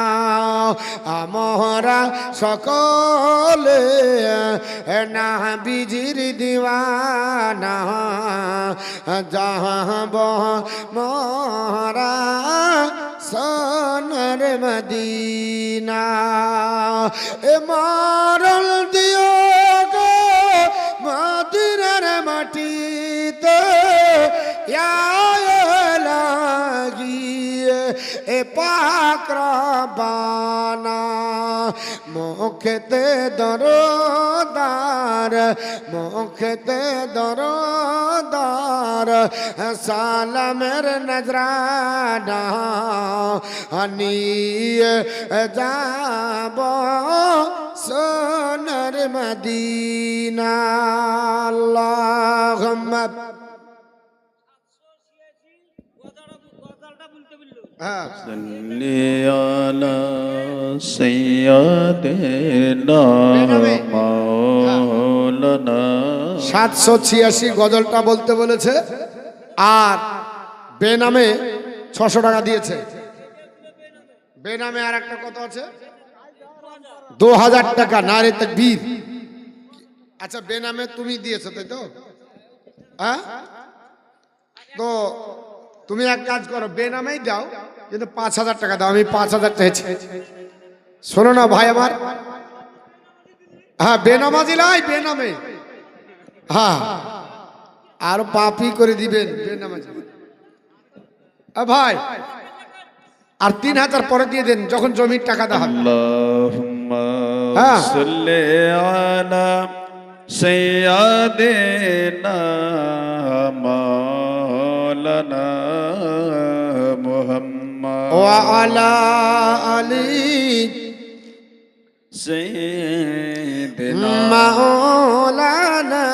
আমরা সকলে না বিজির দিওয়ানা, যাহাব মোরা সোনার মদিনা। এ মরল দিও গো মদিনার মাটিতে, লাগিয়ে এ পাক রব্বানা। মুখেতে দরদার, মুখেতে দরদার, সালামের নজরানা নিয়ে যাব সোনার মদিনা। আল্লাহুম্মা গজালটা বলতে বললো হ্যাঁ সাল্লি আলা সাইয়্যিদিনা মাওলানা। 786 গজলটা বলতে বলেছে, আর বেনামে 600 টাকা দিয়েছে। বেনামে আর একটা কত আছে? 2000 টাকা। নারে তাকবীর। আচ্ছা বেনামে তুমি দিয়েছো তাই তো? হ্যাঁ, তো তুমি এক কাজ করো, বেনামেই দাও, কিন্তু 5000 টাকা দাও। আমি 5000 চাইছি। শোনো না ভাই আমার, হ্যাঁ বেনামাজি লাই, বেনামে। হ্যাঁ, আর পাপি করে দিবেন বেনামাজি। ভাই আর 3000 পরে দিয়ে দেন যখন জমির টাকা দেওয়া হবে। আল্লাহুম্মা হ্যাঁ। সাল্লি আলা সাইয়্যিদিনা মাওলানা মুহাম্মদ ওয়া আলা আলি সাইয়্যিদিনা মাওলানা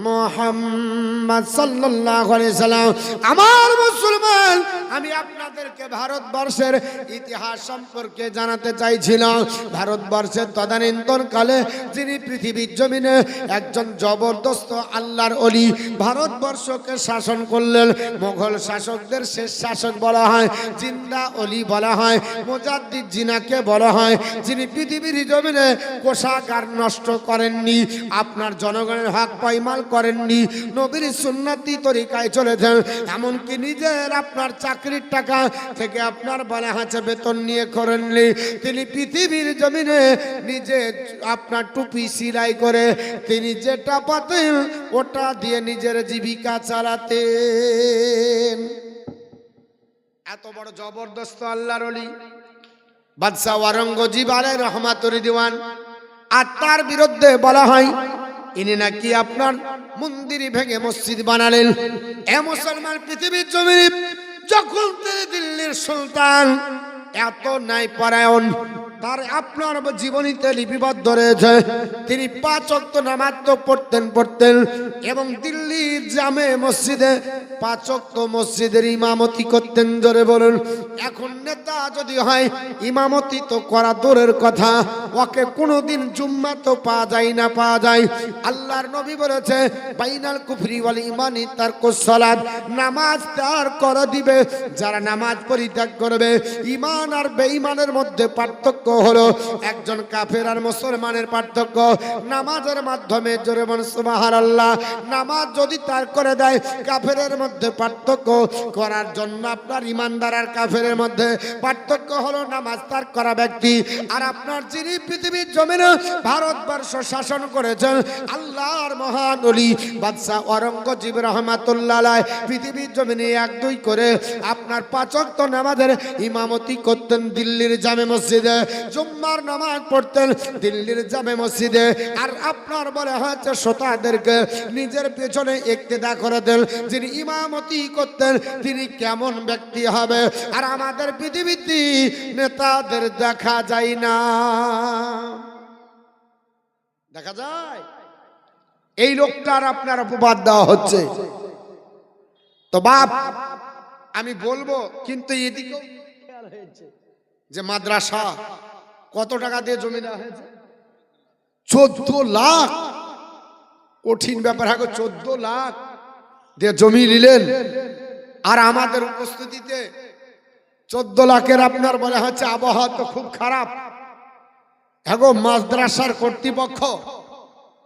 মুহাম্মদ সাল্লাল্লাহু আলাইহি সাল্লাম। আমার মুসলমান, আমি আপনাদেরকে ভারতবর্ষের ইতিহাস সম্পর্কে জানাতে চাইছিলাম। ভারতবর্ষের তদানীন্তন কালে যিনি পৃথিবীর জমিনে একজন জবরদস্ত আল্লাহর ওলি ভারতবর্ষকে শাসন করলেন। মোগল শাসকদের শেষ শাসক বলা হয়, জিন্দা ওলি বলা হয়, মুজাদ্দিদ জিনাকে বলা হয়, যিনি পৃথিবীর জমিনে কোষাগার নষ্ট করেননি, আপনার জনগণের হক পাইমাল করেননি, নবীর সুন্নতি তরিকায় চলেছেন, এমনকি নিজের আপনার চাকরির টাকা থেকে আপনার বলা হচ্ছে বেতন নিয়ে করেননি। তিনি পৃথিবীর জমিনে নিজে আপনার টুপি সিলাই করে তিনি যেটা পাতেন ওটা দিয়ে নিজের জীবিকা চালাতেন। এত বড় জবরদস্ত আল্লাহর ওলি বাদশাহ আওরঙ্গজেব আলাইহির রহমাতুর দিওয়ান। আর তার বিরুদ্ধে বলা হয় ইনি নাকি আপনার মন্দির ভেঙে মসজিদ বানালেন। এ মুসলমান, পৃথিবীর জমিনে যখন তিনি দিল্লির সুলতান, এত ন্যায় পরায়ণ, তার আপনার জীবনীতে লিপিবদ্ধ রয়েছে। তিনি 5 ওয়াক্ত নামাজ তো পড়তেন এবং দিল্লির জামে মসজিদে 5 ওয়াক্ত মসজিদের ইমামতি করতেন। জোরে বলুন। এখন নেতা যদি হয়, ইমামতি তো করা দূরের কথা, ওকে কোনোদিন জুম্মা তো পাওয়া যায়। আল্লাহর নবী বলেছে বাইনাল কুফরি ওয়াল ইমানি তারকুস সালাত, নামাজ তার করে দিবে যারা নামাজ পরিত্যাগ করবে। ঈমান আর বেঈমানের মধ্যে পার্থক্য হলো একজন কাফের আর মুসলমানের পার্থক্য নামাজের মাধ্যমে। জোরে বলুন সুবহানাল্লাহ। নামাজ যদি তার করে দেয়, কাফেরের মধ্যে পার্থক্য করার জন্য আপনার ঈমানদার আর কাফেরের মধ্যে পার্থক্য হলো নামাজ তার করা ব্যক্তি। আর আপনার যিনি পৃথিবীর জমিনে ভারতবর্ষ শাসন করেছেন, আল্লাহর মহান ওলি বাদশাহ আওরঙ্গজেব রহমাতুল্লাহ আলাইহি, পৃথিবীর জমিনে 1-2 করে আপনার 5 ওয়াক্ত নামাজের ইমামতি করতেন দিল্লির জামে মসজিদে, জুম্মার নামাজ পড়তেন দিল্লির জামে মসজিদে। আর আপনার বলে হচ্ছে শ্রোতাদেরকে নিজের পেছনে ইক্তেদা করে দেন। যিনি ইমামতি করতেন তিনি কেমন ব্যক্তি হবে? আর আমাদের পৃথিবীতে নেতাদের দেখা যায় না। দেখা যায় এই লোকটার আপনার অপবাদ দেওয়া হচ্ছে। তো বাপ আমি বলবো, কিন্তু এদিকেও খেয়াল হয়েছে যে মাদ্রাসা কত টাকা দিয়ে জমি দেওয়া হয়েছে? 14 লাখ। কঠিন ব্যাপার। 14 লাখ দিয়ে জমি নিলেন। আর আমাদের উপস্থিতিতে 14 লাখের আপনার বলা হচ্ছে আবহাওয়া তো খুব খারাপ। মাদ্রাসার কর্তৃপক্ষ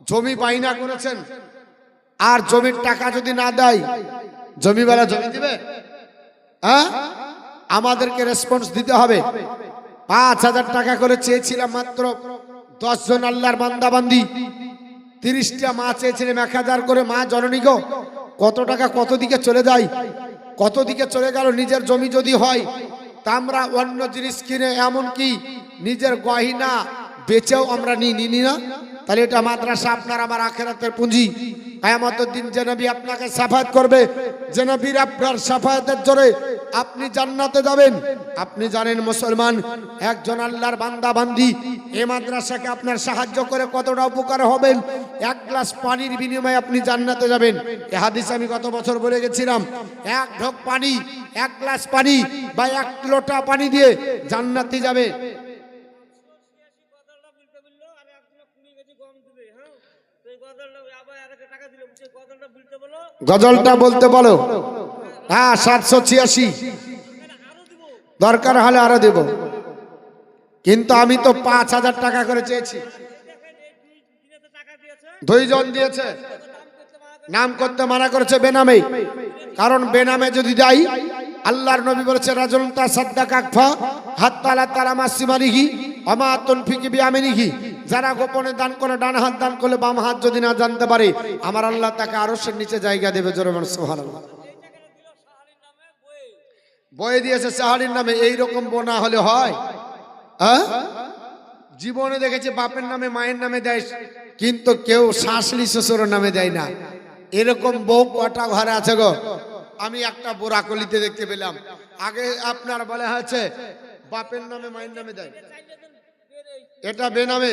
জমি বাইনা করেছেন, আর জমির টাকা যদি না দেয়, জমিওয়ালা জমি দিবে? হ্যাঁ, আমাদেরকে রেসপন্স দিতে হবে। 5000 টাকা করে চেয়েছিলাম মাত্র 10 জন আল্লাহর বান্দাবান্দি। 30টা মা চেয়েছিলাম 1000 করে। মা জননী গো, কত টাকা কত দিকে চলে যায়, কত দিকে চলে গেল। নিজের জমি যদি হয় তা আমরা অন্য জিনিস কিনে, এমনকি নিজের গহিনা বেচেও আমরা নিই না? তাহলে এটা মাদ্রাসা আপনার আমার আখেরাতের পুঁজি। কিয়ামতের দিন যে নবী আপনাকে সাফায়াত করবে, যে নবীর আপনার সাফায়াতের জোরে আপনি জান্নাতে যাবেন। আপনি জানেন মুসলমান, একজন আল্লাহর বান্দা বান্দি এই মাদ্রাসাকে আপনার সাহায্য করে কতটা উপকার হবেন। এক গ্লাস পানির বিনিময়ে আপনি জান্নাতে যাবেন। এই হাদিস আমি গত বছর বলে গেছিলাম, এক ঢোক পানি, এক গ্লাস পানি বা এক লোটা পানি দিয়ে জান্নাতে যাবে। গজালটা বলতে বললো আর একজনে 20 কেজি গম দিবে। হ্যাঁ, তো এই গজালটা আবার আরেকটা টাকা দিল, সেই গজালটা বলতে বলো, গজলটা বলতে বলো। হ্যাঁ, 786 আরো দিব। দরকার হলে আরো দেব, কিন্তু আমি তো 5000 টাকা করে চেয়েছি। দেখেন এই দুই দিনে টাকা দিয়েছে, দুইজন দিয়েছে, দাম করতে মানা নাম করতে মানা করেছে বেনামে। কারণ বেনামে যদি যাই, আল্লাহর নবী বলেছে রাজুল তাসাদ্দাকা আকফা হাত্তা লা তারা মাসিমারিহি আমা তুনফিকি বিয়ামিনিহি। যারা গোপনে দান করে, ডান হাত দান করলে বাম হাত যদি না জানতে পারে, আমার আল্লাহ তাকে আরশের নিচে জায়গা দেবে। জোরে বলুন সুবহানাল্লাহ। এই টাকাটা দিল সাহালির নামে বই। বয়ে দিয়েছে সাহারির নামে। এইরকম বোনা হলে হয়? হ্যাঁ, জীবনে দেখেছি বাপের নামে মায়ের নামে দেয়, কিন্তু কেউ শাশুড়ি শ্বশুরের নামে দেয় না। এরকম বউ কটা ঘরে আছে গো? আমি একটা বোরাকলিতে দেখতে পেলাম। আগে আপনার বলা হয়েছে বাপের নামে মায়ের নামে দেয়, এটা বেনামে।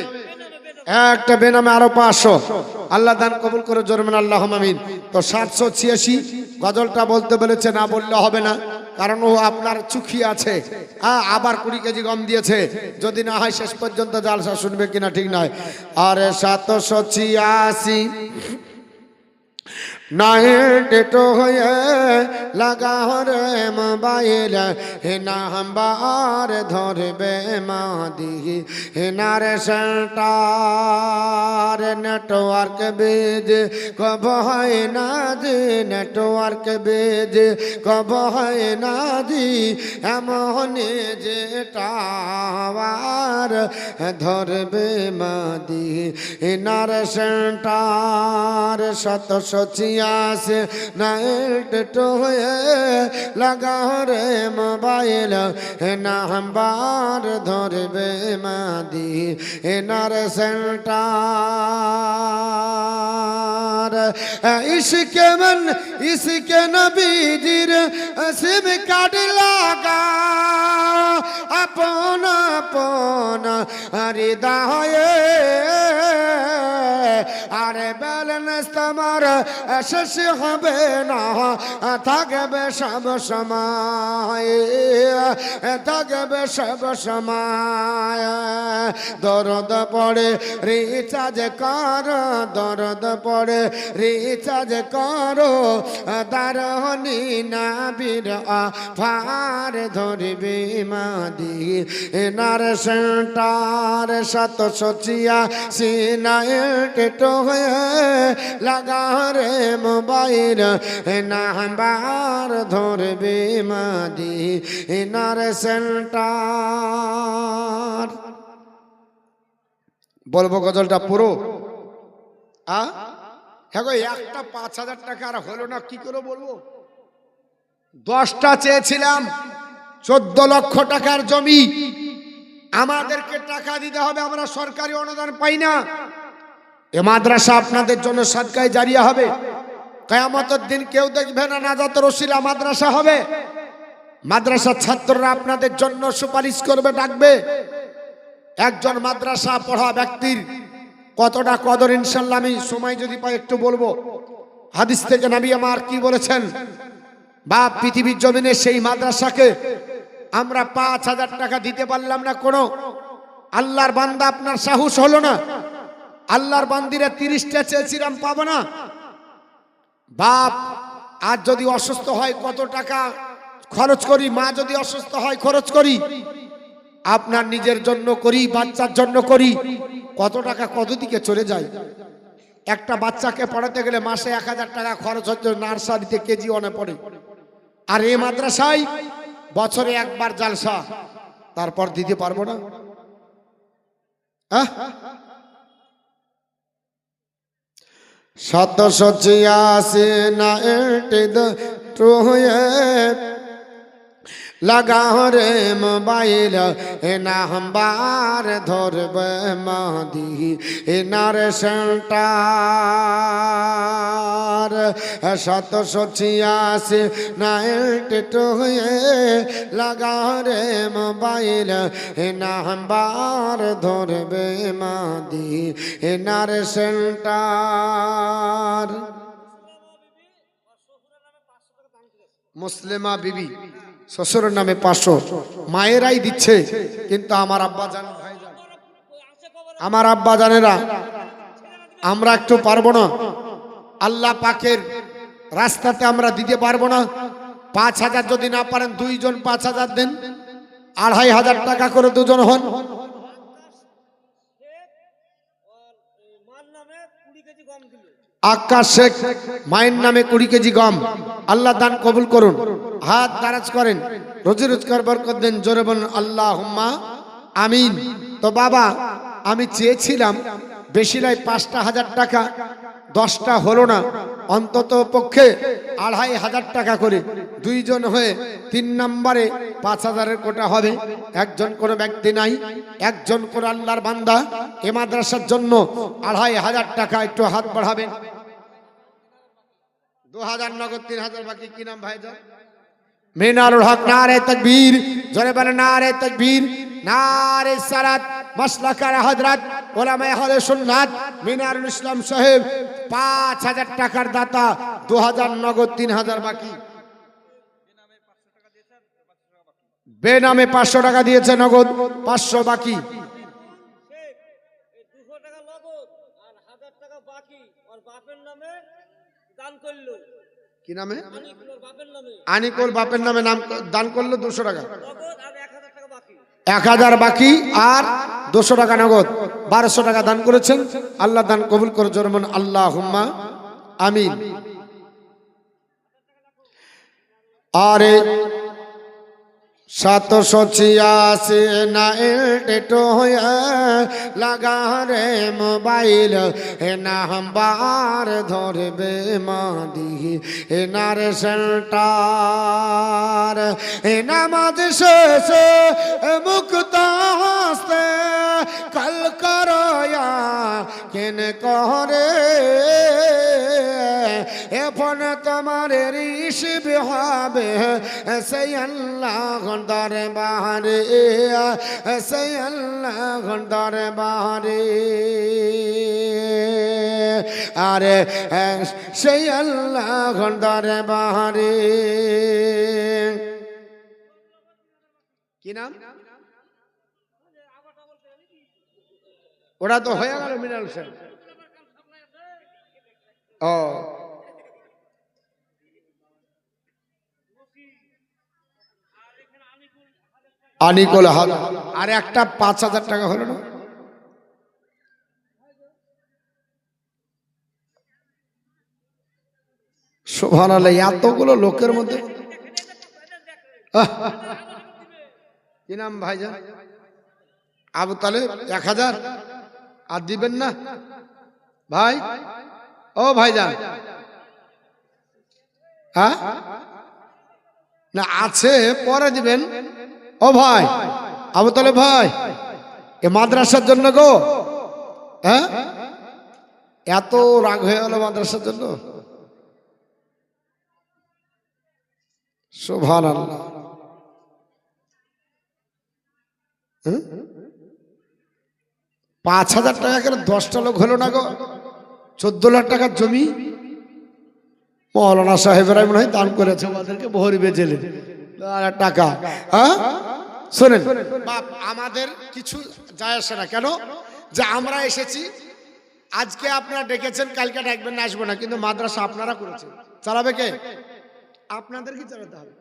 একটা বেনামে আরো 500। আল্লাহ দান কবুল করে জোরমেন আল্লাহ আমিন। তো 786 গজলটা বলতে বলেছে, না বললে হবে না, কারণ ও আপনার চুখি আছে। আবার 20 কেজি গম দিয়েছে। যদি না হয় শেষ পর্যন্ত জালসা শুনবে কিনা ঠিক নয়। আরে 786 नाइट तो लगा रे मोबाइल हे नाम्बार धरबे मादी हे नारे सेंटार नेटवर्क बेज कब है नादी नेटवर्क बेज कब है नादी एमने जे टावर धरबे मादी हे नारे सेंटार 786 से नाइट तो लगा रे मोबाइल नाम्बार धरबे मादी नार सेंटार इसके मन इसके नबीजीर सिम कार्ड लगा अपना अपना हृदय আরে ব্যালেন্স তোমার শেষ হবে না, থাকবে সব সময়, থাকবে সব সময়। দরদ পড়ে রিচার্জ করো, দরদ পড়ে রিচার্জ করো, দারহনি না বীর ফার ধরবে মাদি নার সেন্টার 786 नाइट तो लगा रे मोबाइल नाम्बार धरबे मादी नार सेंटार। বলবো গজলটা পুরো? হ্যাঁ গো, একটা 5000 টাকা আর হলো না, কি করে বলবো? 10টা চেয়েছিলাম, 14 লক্ষ টাকার জমি। আমাদেরকে টাকা দিতে হবে, আমরা সরকারি অনুদান পাই না। এ মাদ্রাসা আপনাদের জন্য সাদকায়ে জারিয়া হবে। কিয়ামতের দিন কেউ দেখবে না, নাজাতের ওসিলা মাদ্রাসা হবে। মাদ্রাসার ছাত্ররা আপনাদের জন্য সুপারিশ করবে, ডাকবে। একজন মাদ্রাসা পড়া ব্যক্তির কতটা কদর ইনশাআল্লাহ আমি সময় যদি পাই একটু বলবো। হাদিস থেকে নবী আমার কি বলেছেন, বা পৃথিবীর জমিনে সেই মাদ্রাসাকে আমরা 5000 টাকা দিতে পারলাম না, কোনো আল্লাহর বান্দা আপনার সাহস হলো না? আল্লাহর বান্দিরা 30টা চেয়েছিলাম, পাবো না। বাপ আজ যদি অসুস্থ হয় কত টাকা খরচ করি, মা যদি অসুস্থ হয় খরচ করি, আপনার নিজের জন্য করি, বাচ্চার জন্য করি, কত টাকা কত দিকে চলে যায়। একটা বাচ্চাকে পড়াতে গেলে মাসে 1000 টাকা খরচ হচ্ছে, নার্সারিতে কেজি ওয়ানে পড়ে। আর এই মাদ্রাসায় বছরে একবার জালসা, তারপর দিতে পারবো না। 786 नाइट तो লাগা রে মোবাইল এ নাম্বার ধরবে মাদি এ নার সেন্টার 786 92 হয়ে লাগা রে মোবাইল এ নাম্বার ধরবে মাদি এ নার সেন্টার। মুসলিমা বিবি শ্বশুরের নামে 500 মায়েরাই দিচ্ছে, কিন্তু আমার আব্বা জান ভাইজান আমার আব্বা জানেরা আমরা একটু পারবো না, আল্লাহ পাকের রাস্তাতে আমরা দিতে পারবো না। 5000 যদি না পারেন দুইজন 5000 দেন, 2500 টাকা করে দুজন হন। আকাশ শেখ মায়ের নামে 20 কেজি গম, আল্লাহ দান কবুল করুন। হাত দারাজ করেন, রোজি রোজগার বরকত দেন, জোরে বলুন আল্লাহুম্মা আমিন। তো বাবা আমি চেয়েছিলাম বেশি নয় 5000 টাকা, 10টা হলো না, অন্তত পক্ষে 2500 টাকা করে দুইজন হয়ে 3 নম্বরে 5000-এর কোটা হবে। একজন কোনো ব্যক্তি নাই, একজন করে আল্লাহর বান্দা এ মাদ্রাসার জন্য 2500 টাকা একটু হাত বাড়াবেন। 2000 নগদ, 3000 বাকি। কি নাম ভাইজান? মিনারুল হক। নারে তাকবীর, জোরে বলেন নারে তাকবীর, নারে সালাত। মাসলাকার হযরত উলামায়ে আহলে সুন্নাত মিনারুল ইসলাম সাহেব 5000 টাকার দাতা, 2000 নগদ, 3000 বাকি। বেনামে 500 টাকা দিয়েছে, নগদ 500 বাকি। 200 টাকা নগদ আর 1000 টাকা বাকি, আর বাপের নামে দান করলো। কি নামে? আনিকুল বাপের নামে, আনিকুল বাপের নামে নাম দান করলো 200 টাকা, নগদ আর 1000 টাকা বাকি। 1000 বাকি আর 200 টাকা নগদ, 1200 টাকা দান করেছেন। আল্লাহ দান কবুল করে, জোরে বলুন আল্লাহুম্মা আমিন। আরে 786 92 হয়ে লাগা রে মোবাইল এ নাম্বার ধরবে মাদি এ নার সেন্টার। এ নামাজ শেষে মুক্তা হাসতে কাল করয়া কেন করে এ ফোন তোমার রিসিভ হবে সেই আল্লাহ দরবারে, সেই আল্লাহ দরবারে। আরে সেই আল্লাহ দরবারে। কি নাম? ওটা তো হয়ে গেল মিনাল হোসেন। ও আনিকুল হাল। আর একটা 5000 টাকা হলো না? সুবহানাল্লাহ, এতগুলো লোকের মধ্যে। কি নাম ভাইজান? আবু তালেব 1000 আর দিবেন না ভাই? ও ভাইজান, হ্যাঁ না আছে, পরে দিবেন। ও ভাই আবু তালেব ভাই, এ মাদ্রাসার জন্য গো, হ্যাঁ এত রাগ হয়ে গেল মাদ্রাসার জন্য? সুবহানাল্লাহ। 5000 টাকা করে 10টা লোক হলো না গো? 14 লাখ টাকার জমি মৌলানা সাহেবরাই মনে হয় দান করেছে আমাদেরকে, বহরি বেচেলেন টাকা। হ্যাঁ শোনেন বাপ, আমাদের কিছু যায় আসে না। কেন? যে আমরা এসেছি, আজকে আপনারা ডেকেছেন, কালকে ডাকবেন না, আসবো না, কিন্তু মাদ্রাসা আপনারা করেছেন, চালাবে কে? আপনাদেরকে চালাতে হবে।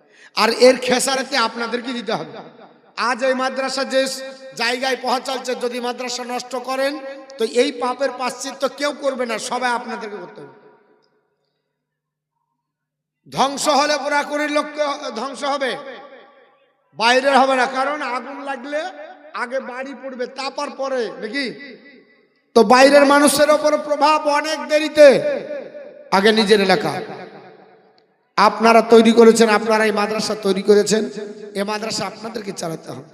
আর এর খেসারতে আপনাদেরকে দিতে হবে। আজ এই মাদ্রাসা যে জায়গায় পৌঁছাচ্ছে, যদি মাদ্রাসা নষ্ট করেন তো এই পাপের প্রায়শ্চিত্ত কেউ করবে না, সবাই আপনাদেরকে করতে হবে। ধ্বংস হলে পুরাপুরির লোককে ধ্বংস হবে, বাইরের হবে না। কারণ আগুন লাগলে আগে বাড়ি পড়বে, তারপর পরে নাকি? তো বাইরের মানুষের ওপর প্রভাব অনেক দেরিতে, আগে নিজের এলাকা। আপনারা তৈরি করেছেন, আপনারা এই মাদ্রাসা তৈরি করেছেন, এই মাদ্রাসা আপনাদেরকে চালাতে হবে।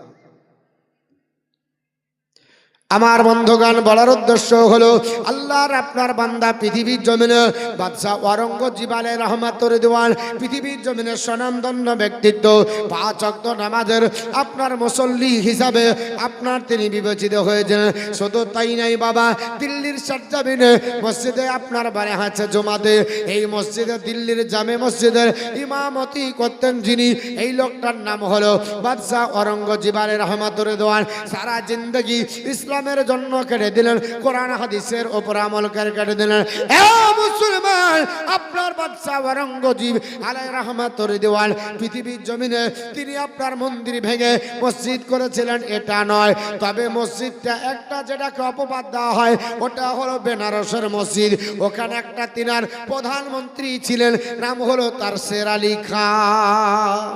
আমার বন্ধুগণ, বলার উদ্দেশ্য হলো আল্লাহর আপনার বান্দা পৃথিবীর জমিনে বাদশাহ ঔরঙ্গজেব আলাইহির রহমাতুর রিদওয়ান, পৃথিবীর জমিনে স্বনামধন্য ব্যক্তিত্ব, 5 ওয়াক্ত নামাজের আপনার মুসল্লি হিসাবে আপনার তিনি বিবেচিত হয়েছেন। শুধু তাই নাই বাবা, দিল্লির সরজমিনে মসজিদে আপনার বারে আছে জুমাতে, এই মসজিদে দিল্লির জামে মসজিদের ইমামতি করতেন যিনি, এই লোকটার নাম হলো বাদশাহ ঔরঙ্গজেব আলাইহির রহমাতুর রিদওয়ান। সারা জিন্দগি ইসলামের জন্য কেটে দিলেন, কোরআন হাদিসের উপর আমল করে কেটে দিলেন। এ মুসলমান, আপনার বাদশাহ ঔরঙ্গজেব আলাইহির রহমাতুর রিদওয়ান পৃথিবীর জমিনে তিনি আপনার মন্দির ভেঙে মসজিদ করেছিলেন এটা নয়, তবে মসজিদটা একটা যেটাকে অপবাদ দেওয়া হয় ওটা হলো বেনারসের মসজিদ। ওখানে একটা তিনার প্রধানমন্ত্রী ছিলেন, নাম হলো তার শের আলী খান।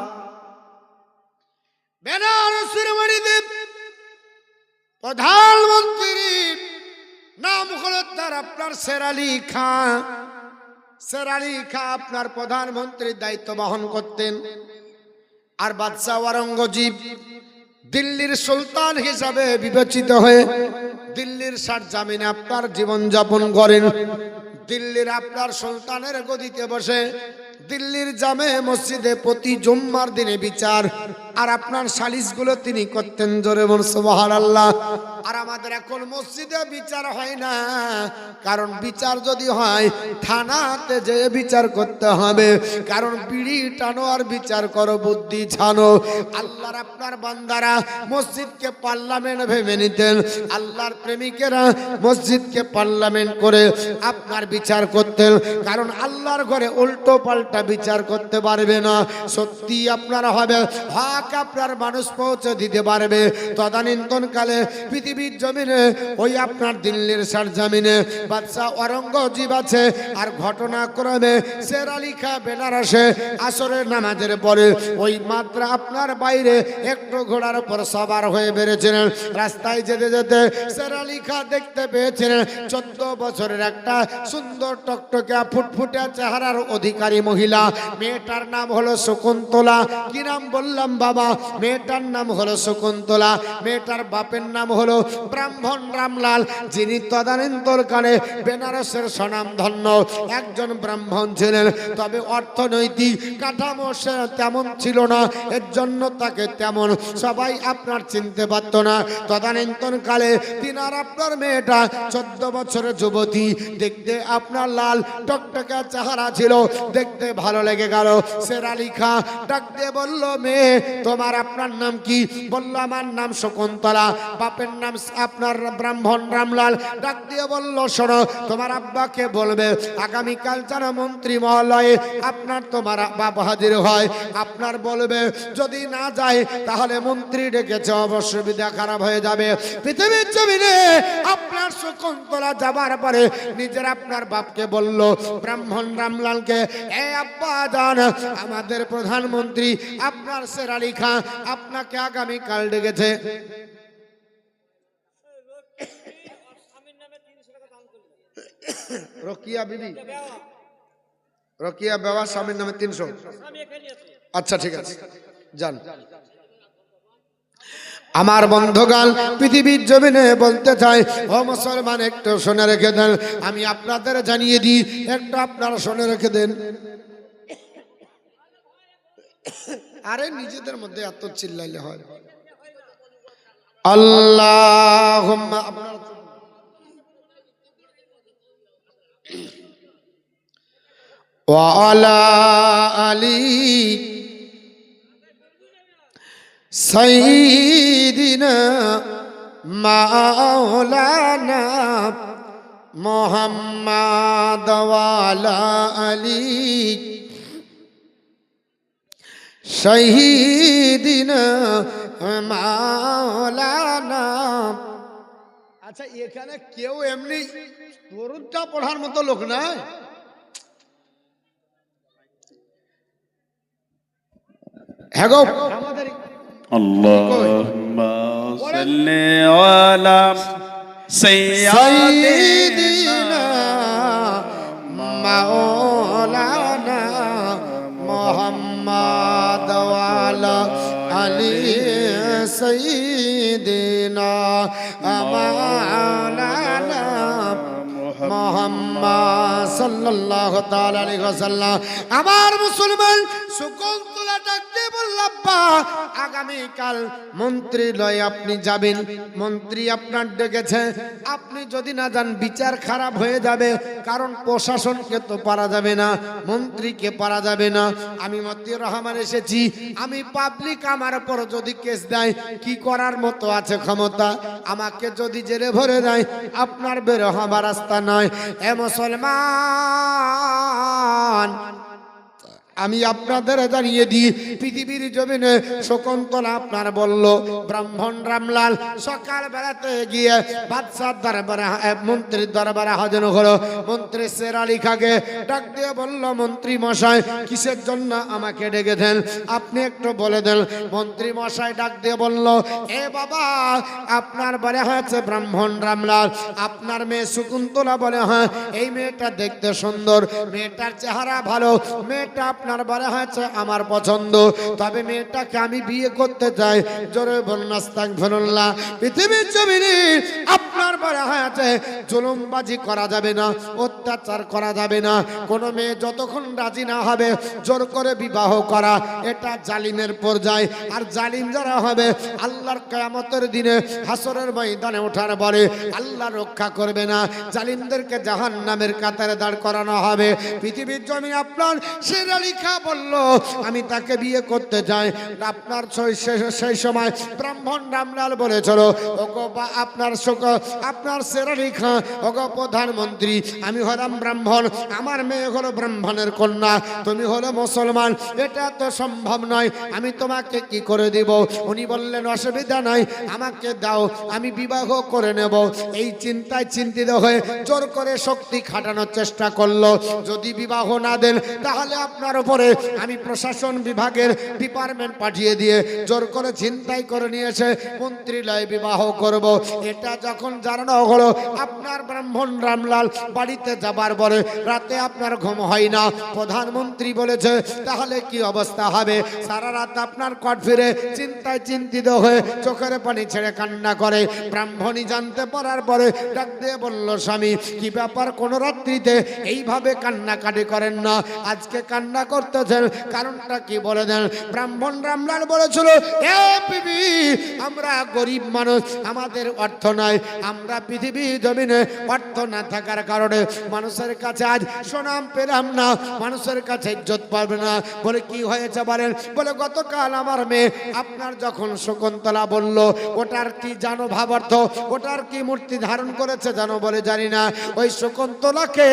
বেনারসের মসজিদে প্রধানমন্ত্রী নাম হলো তার আপনার শের আলী খান। শের আলী খান আপনার প্রধানমন্ত্রীর দায়িত্ব বহন করতেন। আর বাদশাহ ঔরঙ্গজেব দিল্লির সুলতান হিসাবে বিবেচিত হয়ে দিল্লির সরজমিনে আপনার জীবন যাপন করেন। দিল্লির আপনার সুলতানের গদিতে বসে দিল্লির জামে মসজিদে প্রতি জুম্মার দিনে বিচার আর আপনার সালিশগুলো তিনি করতেন। জোরে বল সুবহানাল্লাহ। আর আমাদের এখন মসজিদে বিচার হয় না, কারণ বিচার যদি হয় থানাতে যেয়ে বিচার করতে হবে, কারণ বিড়ি টানো আর বিচার করো বুদ্ধি ছানো। আল্লাহর আপনার বান্দারা মসজিদকে পার্লামেন্ট ভেবে নিতেন, আল্লাহর প্রেমিকেরা মসজিদকে পার্লামেন্ট করে আপনার বিচার করতেন, কারণ আল্লাহর ঘরে উল্টো পাল্টা বিচার করতে পারবে না। সত্যি আপনারা হবে হক আপনার মানুষ পৌঁছে দিতে পারবে। তদানীন্তন কালে পৃথিবীর জমিনে ওই আপনার দিল্লির সরজমিনে বাদশাহ ঔরঙ্গজেব আছে, আর ঘটনাক্রমে শের আলী খাঁ বেনারসে আসরের নামাজের পরে ওই মাত্র আপনার বাইরে একটু ঘোড়ার উপর সবার হয়ে বেরিয়েছিলেন। রাস্তায় যেতে যেতে শের আলী খাঁ দেখতে পেয়েছিলেন 14 বছরের একটা সুন্দর টকটকে ফুটফুটে চেহারার অধিকারী মহিলা। মেয়েটার নাম হলো শকুন্তলা। কি নাম বললাম বাবা? মেয়েটার নাম হলো শকুন্তলা। মেয়েটার বাপের নাম হলো ব্রাহ্মণ রামলাল, যিনি তদানীন্তন কালে বেনারসের স্বনামধন্য একজন ব্রাহ্মণ ছিলেন। তবে অর্থনৈতিক কাঠামো সে তেমন ছিল না, এর জন্য তাকে তেমন সবাই আপনার চিনতে পারত না। তদানীন্তন কালে তিনার আপনার মেয়েটা 14 বছরের যুবতী, দেখতে আপনার লাল টকটকে চেহারা ছিল, দেখতে ভালো লেগে গেল। শের আলী খাঁ ডাক দিয়ে বলল, মেয়ে তোমার আপনার নাম কি? বলল, আমার নাম শকুন্তলা। বাপের নাম আপনার ব্রাহ্মণ রামলাল। ডাক দিয়ে বলল, শোনো, তোমার আব্বাকে বলবে আগামীকাল যেন মন্ত্রী মহোদয় আপনার তোমার বাপ হাজির হয়। আপনার বলবে যদি না যায় তাহলে মন্ত্রী ডেকেছে, অসুবিধা খারাপ হয়ে যাবে। পৃথিবীর জমিনে আপনার শকুন্তলা যাবার পরে নিজের আপনার বাপকে বলল, ব্রাহ্মণ রামলালকে, এ আব্বা জান, আমাদের প্রধানমন্ত্রী আপনার শের আলী খাঁ আপনাকে আগামীকাল ডেকেছে। রকিয়া বিবি, রকিয়া বাবা স্বামীর নামে 300। আচ্ছা ঠিক আছে, যান। আমার বন্ধুগণ, পৃথিবীর জমিনে বলতে চাই, ও মুসলমান একটু শুনে রেখে দেন, আমি আপনাদের জানিয়ে দিই, একটু আপনারা শুনে রেখে দেন। আরে নিজেদের মধ্যে এত চিল্লাইলে হয়? আল্লাহুম্মা ওয়া আলা আলি সাইয়্যিদিনা মাওলানা মুহাম্মদ ওয়া আলা আলি সাইয়্যিদিনা মাওলানা। আচ্ছা, এখানে কেউ এমনি দরুদটা পড়ার মতো লোক নাই? হ্যাঁ গো, আমাদের আল্লাহুম্মা সাল্লি আলা সাইয়্যিদিনা মাওলানা মুহাম্মাদ ওয়া আলা আলি সাইয়্যিদিনা মাওলানা মুহাম্মদ সাল্লাল্লাহু তাআলা আলাইহি ওয়াসাল্লাম। আমার মুসলমান শকুন্তলা ডাকতে বলল, আব্বা আগামী কাল মন্ত্রীলয়ে আপনি যাবেন, মন্ত্রী আপনার ডেকেছে, আপনি যদি না যান বিচার খারাপ হয়ে যাবে, কারণ প্রশাসনকে তো পারা যাবে না, মন্ত্রীকে পারা যাবে না। আমি মতিউর রহমান এসেছি, আমি পাবলিক আমার উপর যদি কেস দেয় কি করার মতো আছে ক্ষমতা? আমাকে যদি জেলে ভরে দেয় আপনার বের হবার রাস্তা নয়। এ মুসলমান, আমি আপনাদের জানিয়ে দিই, পৃথিবীর জমিনে শকুন্তলা আপনার বলল, ব্রাহ্মণ রামলাল সকাল বেলাতে গিয়ে বাদশার দরবারে মন্ত্রীর দরবারে হাজির হলো। মন্ত্রী শের আলী খাকে ডাক দিয়ে বলল, মন্ত্রী মশাই কিসের জন্য আমাকে ডেকেছেন আপনি একটু বলে দেন। মন্ত্রী মশাই ডাক দিয়ে বলল, এ বাবা আপনার বলে হয়েছে ব্রাহ্মণ রামলাল, আপনার মেয়ে শকুন্তলা বলে হ্যাঁ, এই মেয়েটা দেখতে সুন্দর, মেয়েটার চেহারা ভালো, মেয়েটা আপনার বলা হয়েছে আমার পছন্দ, তবে মেয়েটাকে আমি বিয়ে করতে চাই। জোরে বলুন আস্তাগফিরুল্লাহ। পৃথিবীর জমিনে আপনার বলা হয়েছে জুলুমবাজি করা যাবে না, অত্যাচার করা যাবে না, কোন মেয়ে যতক্ষণ রাজি না হবে জোর করে বিবাহ করা, এটা জালিমের পর্যায়। আর জালিম যারা হবে আল্লাহর কিয়ামতের দিনে হাসরের ময়দানে ওঠার পরে আল্লাহ রক্ষা করবে না, জালিমদেরকে জাহান্নামের কাতারে দাঁড় করানো হবে। পৃথিবীর জমিনে আপনার শের আলী খা বলল, আমি তাকে বিয়ে করতে চাই। আপনার সেই সময় ব্রাহ্মণ রামলাল বলেছিল, ওগো আপনার শের আলী খা, ওগো প্রধানমন্ত্রী, আমি হলাম ব্রাহ্মণ, আমার মেয়ে হলো ব্রাহ্মণের কন্যা, তুমি হলো মুসলমান, এটা তো সম্ভব নয়, আমি তোমাকে কি করে দিব? উনি বললেন, অসুবিধা নাই, আমাকে দাও, আমি বিবাহ করে নেব। এই চিন্তায় চিন্তিত হয়ে জোর করে শক্তি খাটানোর চেষ্টা করলো। যদি বিবাহ না দেন তাহলে আপনার উপরে আমি প্রশাসন বিভাগের ডিপার্টমেন্ট পাঠিয়ে দিয়ে জোর করে ছিনতাই করে নিয়েছে, মন্ত্রীলয়ে বিবাহ করব। এটা যখন জানানো হলো, আপনার ব্রাহ্মণ রামলাল বাড়িতে যাবার পরে রাতে আপনার ঘুম হয় না। প্রধানমন্ত্রী বলেছে, তাহলে কি অবস্থা হবে? সারা রাত আপনার কট ফিরে চিন্তায় চিন্তিত হয়ে চোখের পানি ছেড়ে কান্না করে। ব্রাহ্মণী জানতে পারার পরে ডাক দিয়ে বলল, স্বামী কি ব্যাপার, কোন রাত্রিতে এইভাবে কান্নাকাটি করেন না, আজকে কান্না করতেছেন, কারণটা কি বলে দেন? ব্রাহ্মণ রামলাল বলেছিল, এ বিবি, আমরা গরিব মানুষ, আমাদের অর্থ নাই, আমরা পৃথিবী জমিনে অর্থ না থাকার কারণে মানুষের কাছে আজ সুনাম পেলাম না, মানুষের কাছে ইজ্জত পাবে না। বলে কি হয়েছে বলেন? বলে গতকাল আমার মেয়ে আপনার যখন শকুন্তলা বলল, ওটার কি জানো ভাবার্থ, ওটার কি মূর্তি ধারণ করেছে জানো? বলে জানি না। ওই শকুন্তলাকে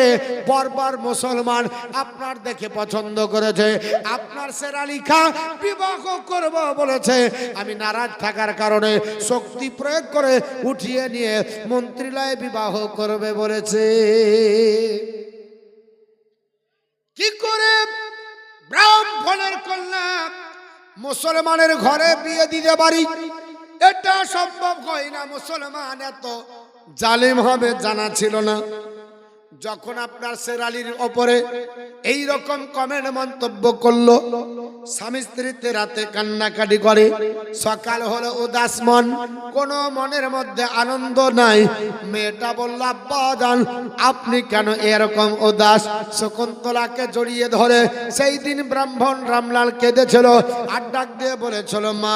বর্বর মুসলমান আপনার দেখে পছন্দ করেছে, আপনার শের আলী খা বিবাহ করব বলেছে। আমি নারাজ থাকার কারণে শক্তি প্রয়োগ করে উঠিয়ে নিয়ে মন্ত্রীলয়ে বিবাহ করবে বলেছে। কি করে ব্রাহ্মণের কন্যা মুসলমানের ঘরে বিয়ে দিতে পারি? এটা সম্ভব হয় না। মুসলমান এত জালিম হবে জানা ছিল না। যখন আপনার শের আলীর ওপরে এই রকম কমেন্ট মন্তব্য করলো, স্বামী স্ত্রীতে রাতে কান্নাকাটি করে, সকাল হলো উদাস মন, কোন মনের মধ্যে আনন্দ নাই। মেয়েটা বলল, আব্বা জান আপনি কেন এরকম উদাস? শকুন্তলাকে জড়িয়ে ধরে সেই দিন ব্রাহ্মণ রামলাল কেঁদেছিল আর ডাক দিয়ে বলেছিল, মা,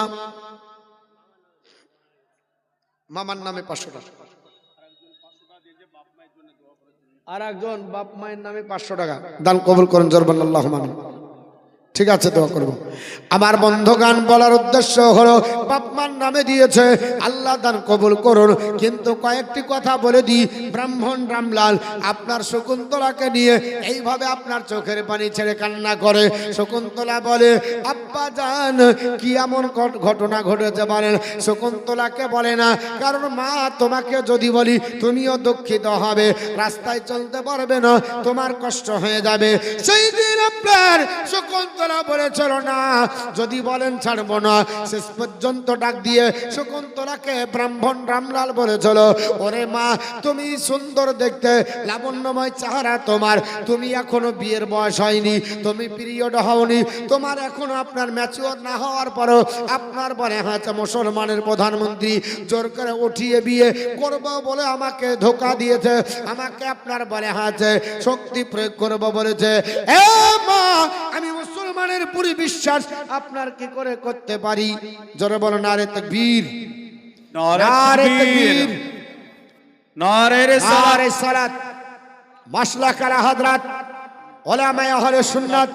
মামার নামে 500 টাকা, আর একজন বাপ মায়ের নামে 500 টাকা দান কবুল করুন। জরবান আল্লাহুম্মা আমিন। ঠিক আছে, দোয়া করব। আমার বন্ধুগান বলার উদ্দেশ্য হলো, বাপ মার নামে দিয়েছে, আল্লাহ দান কবুল করুন। কিন্তু কয়েকটি কথা বলে দিই, ব্রাহ্মণ রামলাল আপনার শকুন্তলাকে নিয়ে এইভাবে আপনার চোখের পানি ছেড়ে কান্না করে। শকুন্তলা বলে, আব্বা জান কি এমন ঘটনা ঘটেছে বলেন? শকুন্তলাকে বলে না, কারণ মা তোমাকে যদি বলি তুমিও দুঃখিত হবে, রাস্তায় চলতে পারবে না, তোমার কষ্ট হয়ে যাবে। সেই দিন আপনার শকুন্তলা শকুন্তলা বলেছিল না, যদি বলেন ছাড়বো না। শেষ পর্যন্ত ডাক দিয়ে শকুন্তলাকে ব্রাহ্মণ রামলাল বলেছিল, ওরে মা, তুমি সুন্দর দেখতে, লাবণ্যময় চেহারা তোমার, তুমি এখনো বিয়ের বয়স হয়নি, তুমি পিরিয়ড হওনি, তোমার এখনো আপনার ম্যাচিওর না হওয়ার পরও আপনার বলে হ্যাঁ মুসলমানের প্রধানমন্ত্রী জোর করে উঠিয়ে বিয়ে করব বলে আমাকে ধোকা দিয়েছে, আমাকে আপনার বলে হ্যাঁ শক্তি প্রয়োগ করব বলেছে। এ মা, আমি মুসলমানের পুরি বিশ্বাস আপনার কি করে করতে পারি? জোরে বলো নারে তাকবীর, নারে নারে তাকবীর, তাকবীর, নারে রিসালাত। নারে সালাত। মাসলাক আলা হযরত উলামায়ে আহলে সুন্নাত